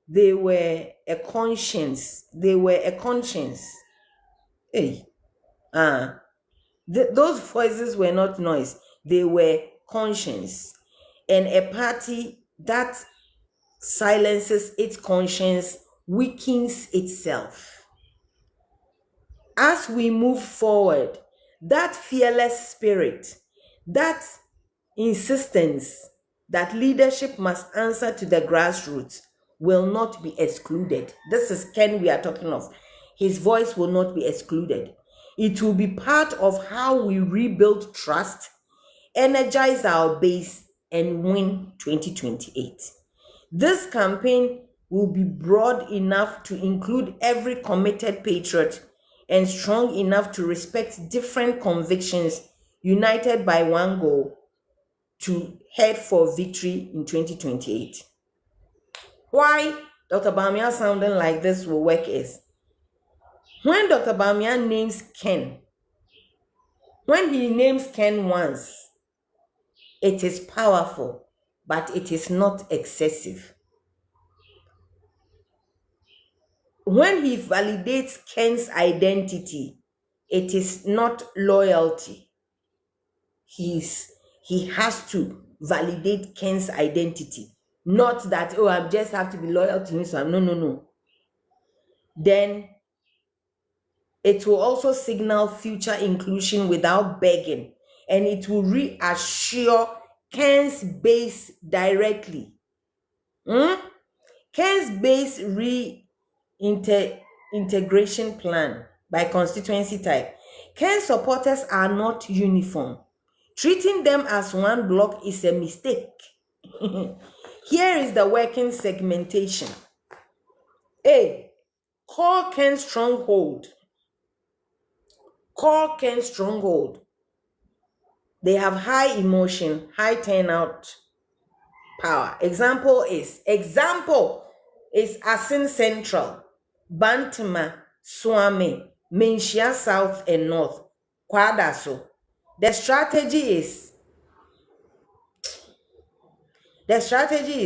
They were a conscience. They were a conscience. Hey, those voices were not noise. They were conscience. And a party that silences its conscience weakens itself. As we move forward, that fearless spirit, that insistence that leadership must answer to the grassroots will not be excluded. This is Ken we are talking of. His voice will not be excluded. It will be part of how we rebuild trust, energize our base, and win 2028. This campaign will be broad enough to include every committed patriot and strong enough to respect different convictions, united by one goal: to head for victory in 2028. Why Dr. Bawumia sounding like this will work is, when Dr. Bawumia names Ken, when he names Ken once, it is powerful, but it is not excessive. When he validates Ken's identity, it is not loyalty. He has to validate Ken's identity. Not that, oh, I just have to be loyal to him. So no. Then it will also signal future inclusion without begging. And it will reassure Ken's base directly. Ken's base integration plan by constituency type. Ken's supporters are not uniform. Treating them as one block is a mistake. Here is the working segmentation. A. Call Ken stronghold. Call Ken stronghold. They have high emotion, high turnout power. Example is Asin Central, Bantama, Swami, Menchia South and North, Kwadaso. The strategy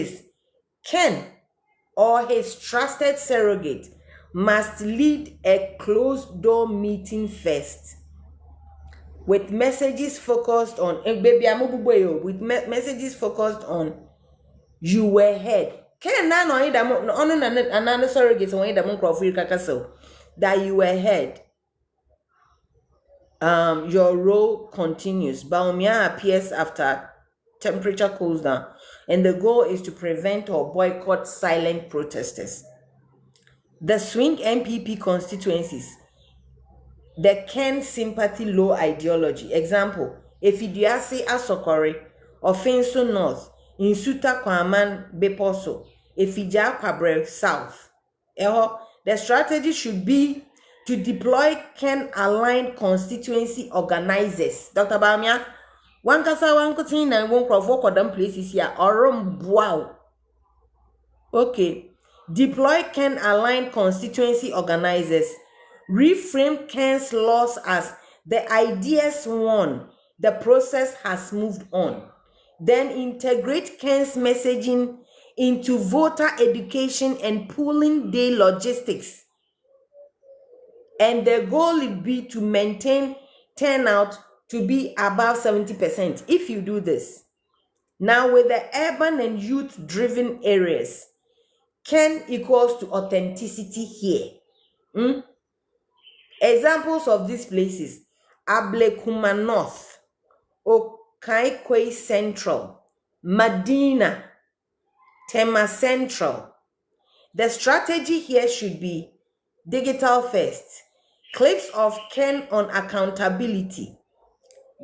is Ken or his trusted surrogate must lead a closed door meeting first, with messages focused on messages focused on you were heard. Ken na no another surrogate that you were heard. Your role continues. Bawumia appears after temperature cools down, and the goal is to prevent or boycott silent protesters. The swing MPP constituencies, the Ken sympathy low ideology. Example, Efiduase Asokore, Offenso North, Insuta Kwaman Beposo, Efija Kwabre South. The strategy should be to deploy Ken-aligned constituency organizers. Dr. Bawumia, one kasa one kutin and one crop for them places here, or wow. Okay. Deploy Ken-aligned constituency organizers. Reframe Ken's loss as the ideas won. The process has moved on. Then integrate Ken's messaging into voter education and polling day logistics. And the goal will be to maintain turnout to be above 70%. If you do this, now with the urban and youth-driven areas, Ken equals to authenticity here. Examples of these places: Ablekuma North, Okaikwe Central, Medina, Tema Central. The strategy here should be digital first. Clips of Ken on accountability.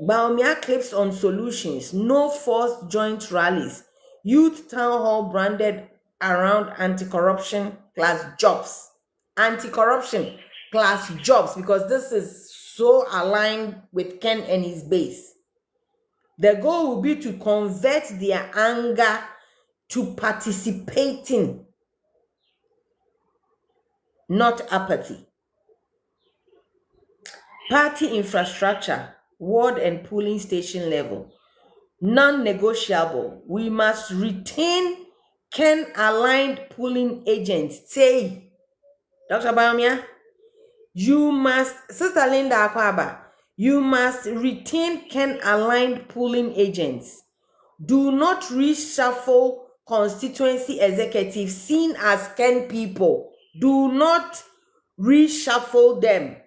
Bawumia clips on solutions. No forced joint rallies. Youth town hall branded around anti-corruption plus jobs. Anti-corruption plus jobs, because this is so aligned with Ken and his base. The goal will be to convert their anger to participating, not apathy. Party infrastructure, ward and polling station level, non-negotiable. We must retain Ken-aligned polling agents. Say, Dr. Baumia, you must, Sister Linda Akwaba, you must retain Ken-aligned polling agents. Do not reshuffle constituency executives seen as Ken people. Do not reshuffle them.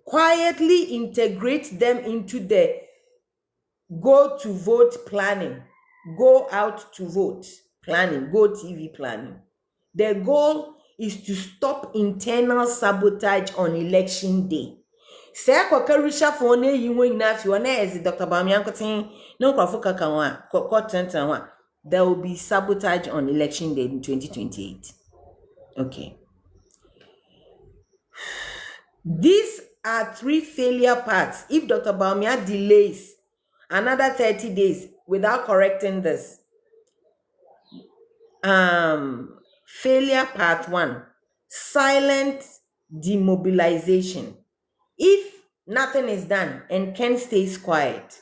Quietly integrate them into the go to vote planning, go out to vote planning, go TV planning. The goal is to stop internal sabotage on election day. Say kwakarisha phone yi won na fi one ez Dr. Bamiankotin no kwafo kaka wa there will be sabotage on election day in 2028. Okay. These are 3 failure paths. If Dr. Baumia delays another 30 days without correcting this, failure path 1, silent demobilization. If nothing is done and Ken stays quiet,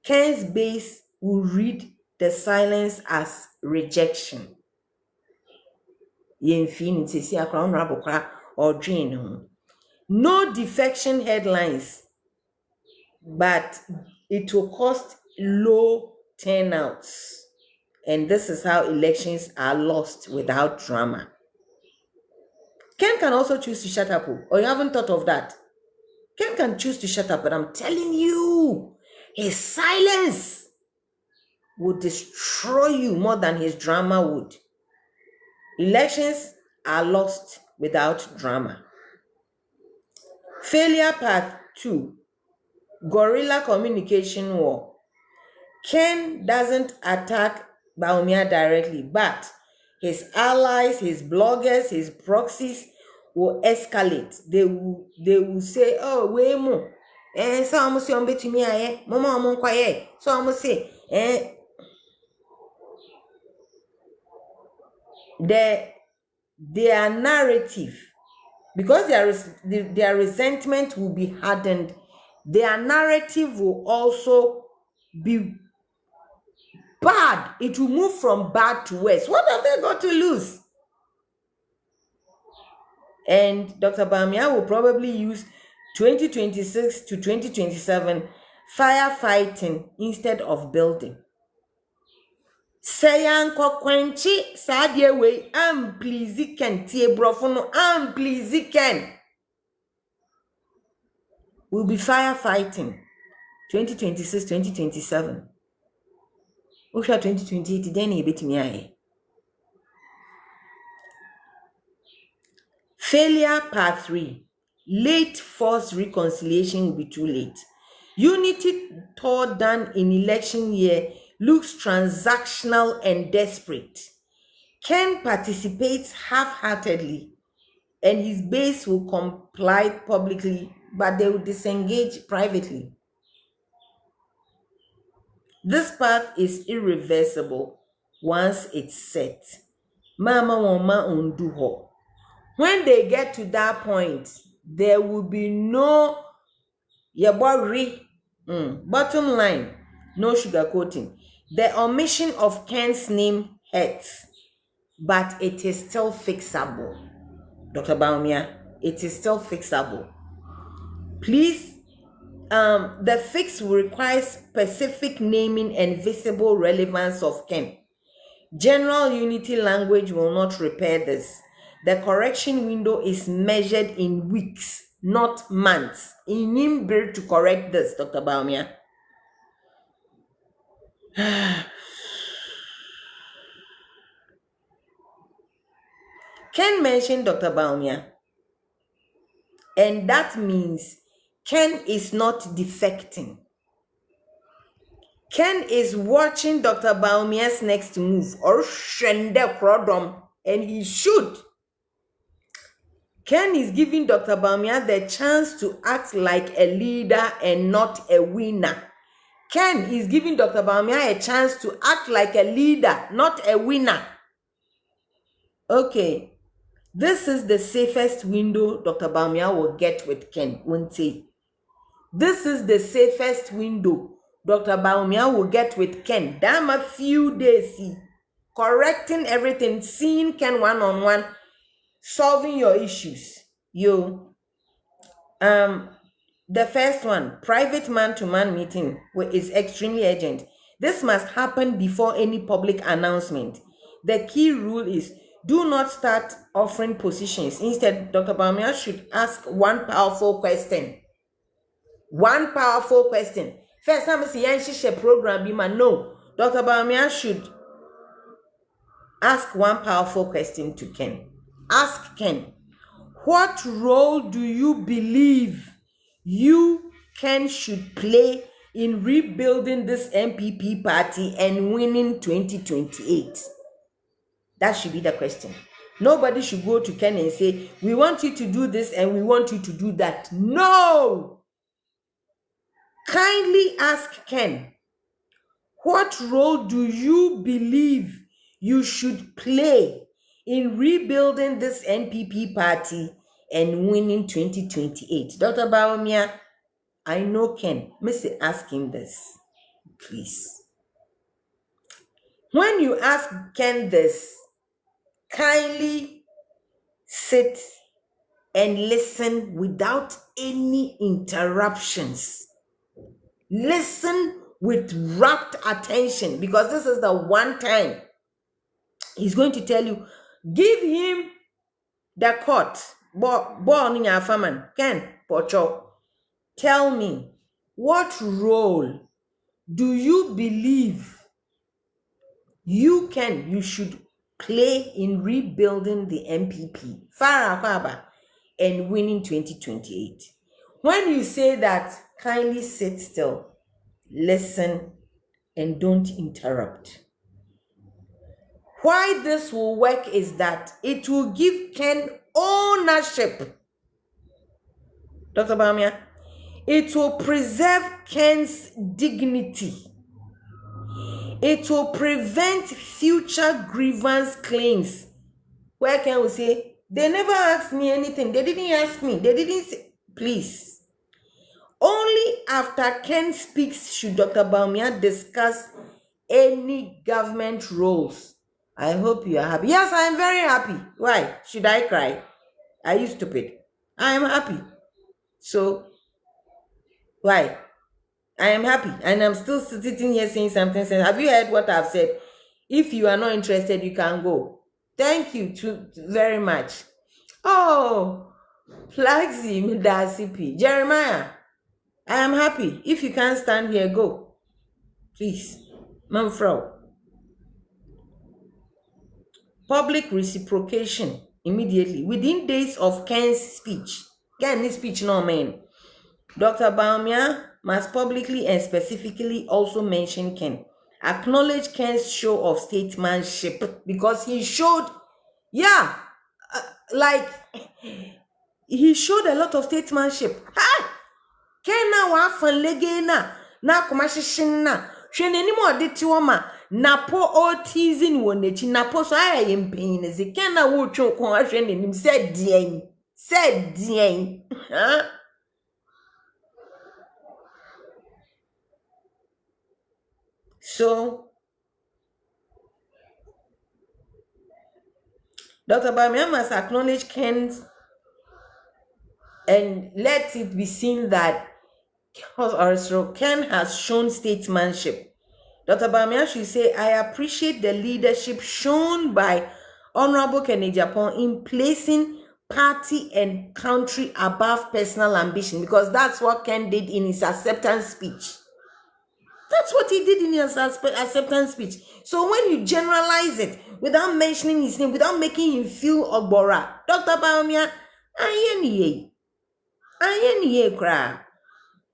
Ken's base will read the silence as rejection. No defection headlines, but it will cost low turnouts. And this is how elections are lost without drama. Ken can also choose to shut up, or you haven't thought of that. Ken can choose to shut up, but I'm telling you, his silence would destroy you more than his drama would. Elections are lost without drama. Failure path 2, guerrilla communication war. Ken doesn't attack Baumia directly, but his allies, his bloggers, his proxies will escalate. They will say, oh, way more. And so I'm saying, to me, mama, quiet. So I'm say, their narrative, because their resentment will be hardened, their narrative will also be bad. It will move from bad to worse. What have they got to lose? And Dr. Bamia will probably use 2026 to 2027 firefighting instead of building. Sayan kokwenchi sadie we please can tie brofono please can. We'll be firefighting 2026 2027. Usha 2028 then e betimi aye. Failure part 3. Late forced reconciliation will be too late. Unity tore down in election year looks transactional and desperate. Ken participates half-heartedly and his base will comply publicly, but they will disengage privately. This path is irreversible once it's set. Mama woma undu ho. When they get to that point, there will be no bottom line, no sugarcoating. The omission of Ken's name hurts, but it is still fixable. Dr. Baumia, it is still fixable. Please, the fix will require specific naming and visible relevance of Ken. General unity language will not repair this. The correction window is measured in weeks, not months. In Nimbir to correct this, Dr. Baumia. Ken mentioned Dr. Baumia, and that means Ken is not defecting. Ken is watching Dr. Baumia's next move, or Shende Krodom, and he should. Ken is giving Dr. Baumia the chance to act like a leader and not a winner. Ken is giving Dr. Bawumia a chance to act like a leader, not a winner. Okay, this is the safest window Dr. Bawumia will get with Ken, won't he? This is the safest window Dr. Bawumia will get with Ken. Damn a few days, correcting everything, seeing Ken one-on-one, solving your issues. The first one, private man-to-man meeting is extremely urgent. This must happen before any public announcement. The key rule is do not start offering positions. Instead, Dr. Bawumia should ask one powerful question. One powerful question. First time I see a program, no. Dr. Bawumia should ask one powerful question to Ken. Ask Ken, what role do you believe you, Ken, should play in rebuilding this MPP party and winning 2028? That should be the question. Nobody should go to Ken and say, we want you to do this and we want you to do that. No! Kindly ask Ken, what role do you believe you should play in rebuilding this NPP party and winning 2028? Dr. Bawumia, I know Ken. Missy, ask him this, please. When you ask Ken this, kindly sit and listen without any interruptions. Listen with rapt attention, because this is the one time he's going to tell you, give him the court. Born in your family, Ken Pocho, tell me, what role do you believe you should play in rebuilding the MPP, Farah Akpaba, and winning 2028? When you say that, kindly sit still, listen, and don't interrupt. Why this will work is that it will give Ken ownership. Dr. Bawumia, it will preserve Ken's dignity. It will prevent future grievance claims where Ken will say, they never asked me anything. They didn't ask me. They didn't say. Please. Only after Ken speaks should Dr. Bawumia discuss any government roles. I hope you are happy. Yes, I am very happy. Why? Should I cry? Are you stupid? I am happy. So, why? I am happy. And I'm still sitting here saying something. Have you heard what I've said? If you are not interested, you can go. Thank you very much. Oh, Plaxi Midasipi. Jeremiah, I am happy. If you can't stand here, go. Please. Manfrau. Public reciprocation immediately. Within days of Ken's speech. Ken's speech, no man. Dr. Bawumia must publicly and specifically also mention Ken. Acknowledge Ken's show of statesmanship, because he showed, he showed a lot of statesmanship. Ken na wa fan lege na kumashishin na. Shene ni mo de tiwoma na po o teasing wonechi na po so aya yempin ne ze Ken na wo twa ko ahwe ne nim said dien. So, Dr. Bawumia must acknowledge Ken's and let it be seen that Ken has shown statesmanship. Dr. Bawumia should say, I appreciate the leadership shown by Honorable Ken Agyapong in placing party and country above personal ambition, because that's what Ken did in his acceptance speech. That's what he did in his acceptance speech. So when you generalize it without mentioning his name, without making him feel ogbora, Dr. Bawumia,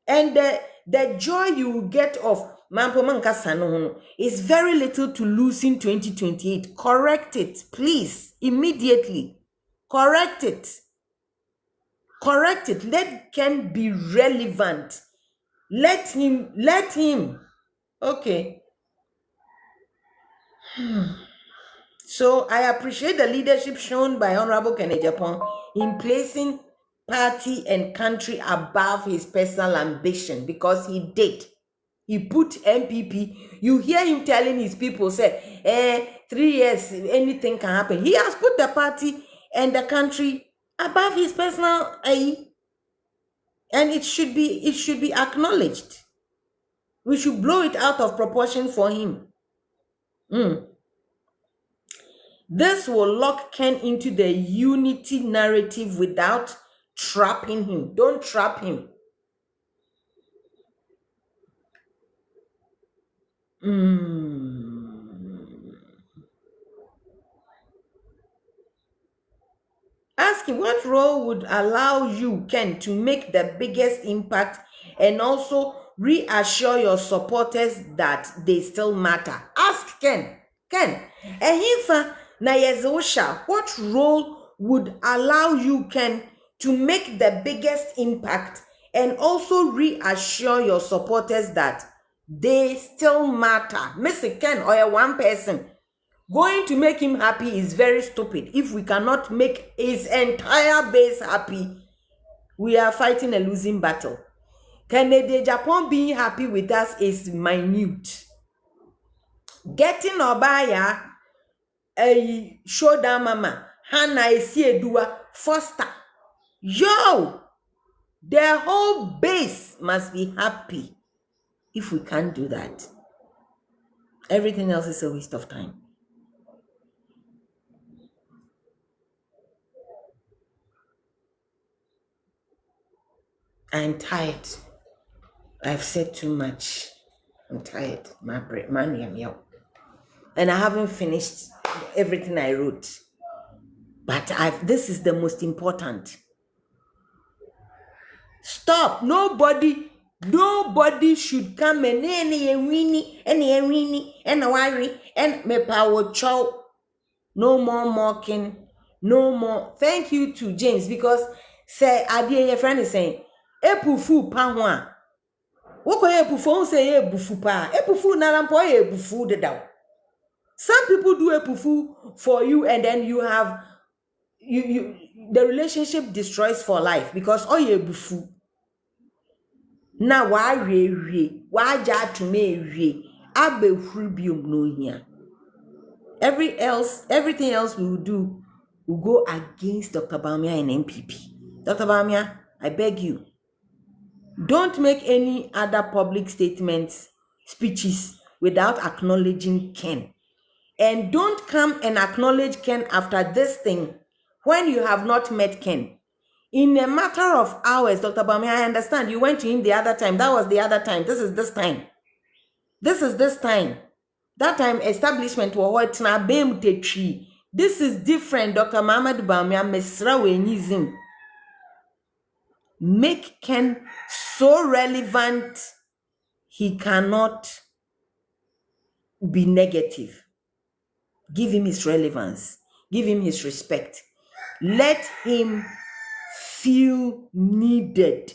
and the joy you will get of Mampo is very little to lose in 2028. Correct it, please, immediately. Correct it. Let Ken be relevant. Let him Okay. So I appreciate the leadership shown by Honorable Kenneth Japon in placing party and country above his personal ambition, because he did. He put MPP. You hear him telling his people, say, 3 years, anything can happen. He has put the party and the country above his personal and it should be acknowledged. We should blow it out of proportion for him. This will lock Ken into the unity narrative without trapping him. Don't trap him. Ask him, what role would allow you, Ken, to make the biggest impact and also reassure your supporters that they still matter? Ask Ken. Ken, ehifa na yezosha, what role would allow you, Ken, to make the biggest impact and also reassure your supporters that they still matter? Mr. Ken, or one person going to make him happy is very stupid. If we cannot make his entire base happy, we are fighting a losing battle. Kennedy Japan being happy with us is minute. Getting Obaya a showdown mama, Hannah Esiedua, Foster. Yo! The whole base must be happy. If we can't do that, everything else is a waste of time. I'm tired. I've said too much. I'm tired. My brain, and I haven't finished everything I wrote. But this is the most important. Stop. Nobody should come and worry and me power chow. No more mocking. No more. Thank you to James, because say Adie, your friend is saying, Epufu pa woko epufu say ebufu pa. Epufu narampo ebufu de daw. Some people do epufu for you, and then you have the relationship destroys for life, because all you ebufu. Na wa re wa ja to me abe frubium no here. Everything else we will do will go against Dr. Bawumia and MPP. Dr. Bawumia, I beg you, don't make any other public statements, speeches without acknowledging Ken. And don't come and acknowledge Ken after this thing when you have not met Ken. In a matter of hours, Dr. Bawumia, I understand you went to him the other time. That was the other time. This is this time. This is this time. That time establishment was what na bem te tree. This is different, Dr. Muhammad Bawumia mesra wenyizim. Make Ken so relevant he cannot be negative. Give him his relevance. Give him his respect. Let him feel needed,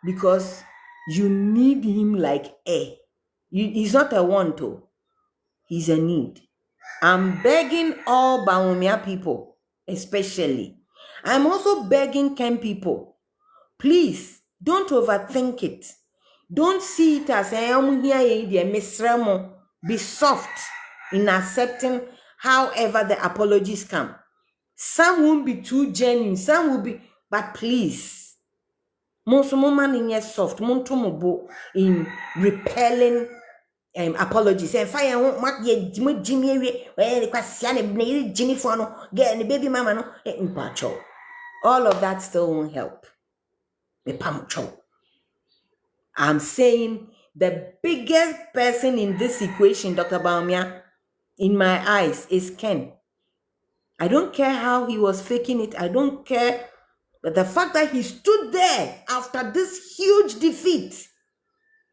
because you need him like air. He's not a want to. He's a need. I'm begging all Bawumia people, especially. I'm also begging Ken people, please don't overthink it. Don't see it as be soft in accepting however the apologies come. Some won't be too genuine, some will be, but please, most woman in soft, in repelling apologies. And fire won't mark ye Jimmy, where the question Jimmy Fono, get the baby mama no in. All of that still won't help. I'm saying the biggest person in this equation, Dr. Bawumia, in my eyes, is Ken. I don't care how he was faking it. I don't care. But the fact that he stood there after this huge defeat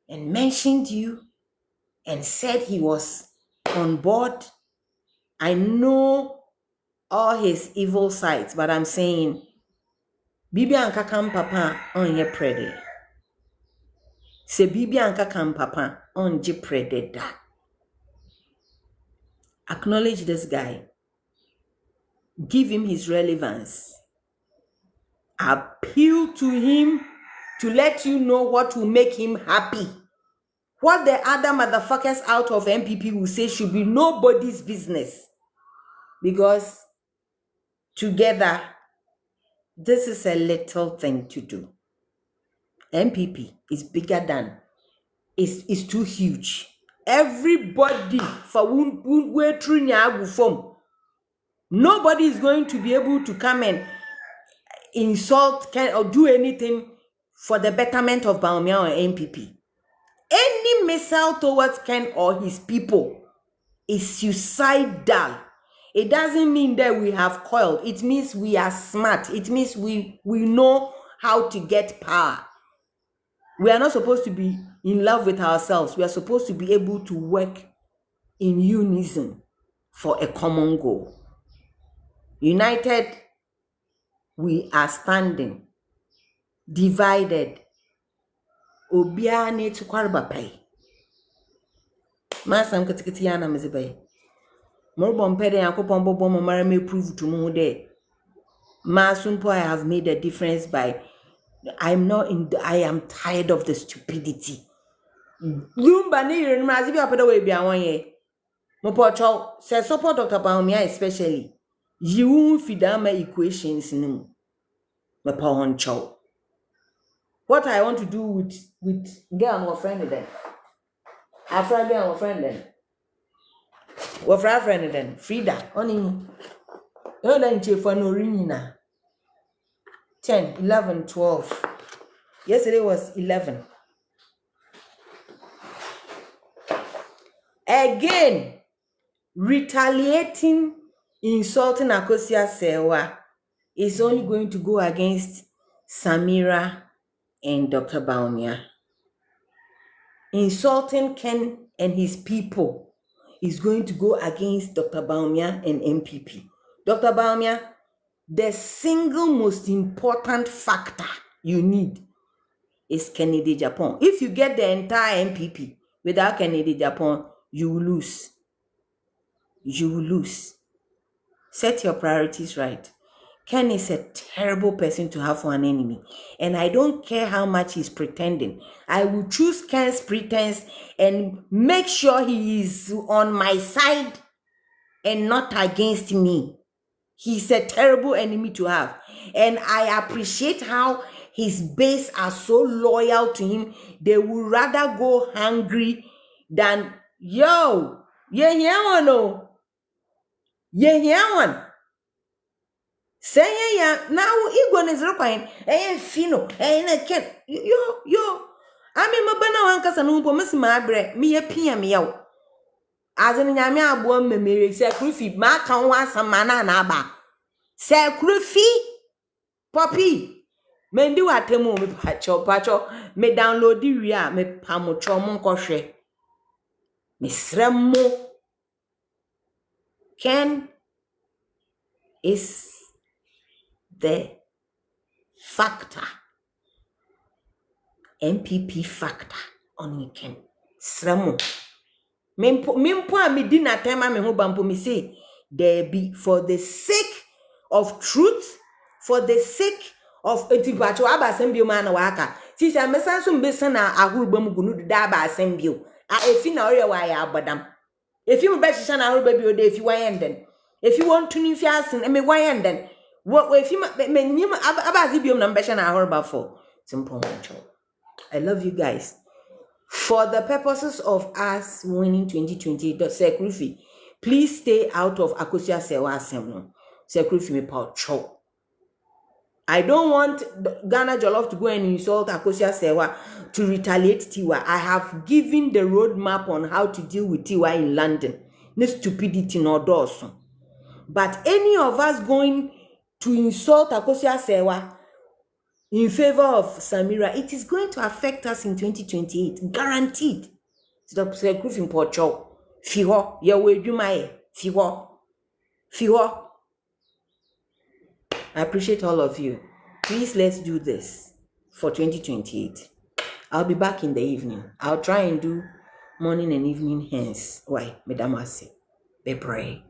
and mentioned you and said he was on board, I know all his evil sides, but I'm saying, Bibi Ankakam Papa on your pretty. Se bibi anka kan papa on je prededa. Acknowledge this guy. Give him his relevance. Appeal to him to let you know what will make him happy. What the other motherfuckers out of MPP will say should be nobody's business. Because together, this is a little thing to do. MPP is bigger than, is too huge. Everybody for way through Nyagu form. Nobody is going to be able to come and insult or do anything for the betterment of Bawumia or MPP. Any missile towards Ken or his people is suicidal. It doesn't mean that we have coiled. It means we are smart. It means we know how to get power. We are not supposed to be in love with ourselves. We are supposed to be able to work in unison for a common goal. United, we are standing. Divided, obia ne to kwarba pai. Masam katikiti yana mzibai. Morbo mpede yakopon bobo momara me prove to mu de. Masumpo, I have made a difference by I am tired of the stupidity. Lumba ni mazibi apada we bia wanye. Mopocho say support Dr. Bawumia especially. You fidama equations nimu. Mepahoncho. What I want to do with girl or friend then. Afra girl or friend then. What friend then? Frida. Only no then for no ringina. 10, 11, 12. Yesterday was 11. Again, retaliating, insulting Akosua Serwa is only going to go against Samira and Dr. Bawumia. Insulting Ken and his people is going to go against Dr. Bawumia and MPP. Dr. Bawumia, the single most important factor you need is Kennedy Japan. If you get the entire MPP without Kennedy Japan, you will lose. You will lose. Set your priorities right. Ken is a terrible person to have for an enemy. And I don't care how much he's pretending. I will choose Ken's pretense and make sure he is on my side and not against me. He's a terrible enemy to have. And I appreciate how his base are so loyal to him. They would rather go hungry than, yo, yeah, no. Yeah, say ya now igwe is requiring fino na ken yo ami mabana wankasa no mpo mesima abre me yapia me yawo azene nyame abo mmemere sacrifice ma kan ho asama na aba sacrifice poppy mendi watemu me pacho me download wi a me pamocho mo nkohwe me sremo Ken is the factor, MPP factor on Ken. Sremo. Mimpo a me di na tema me ho bampo me say there be for the sake of truth, for the sake of etibacho aba sembio man waka. Sisi amesanso mbesa na ahurba mu gunu da aba sembio. A efi na ore wa ya abadam. Efi mu be shisha na ahurba bi o de efi wa yenden. If you want to know if you ask and me why and then what if you about number horrible for simple. I love you guys. For the purposes of us winning 2020, sacrifice, please stay out of Akosua Serwa Assembly. Sacrifice me power chow. I don't want Ghana Jollof to go and insult Akosua Serwa to retaliate Tiwa. I have given the roadmap on how to deal with Tiwa in London. No stupidity no dorsum. But any of us going to insult Akosua Serwa in favor of Samira, it is going to affect us in 2028. Guaranteed. Stop sacrificing Porcho. Fiho, Yahweh Jumae. Fiho. I appreciate all of you. Please let's do this for 2028. I'll be back in the evening. I'll try and do morning and evening hence. Why? Madam Asi. Be pray.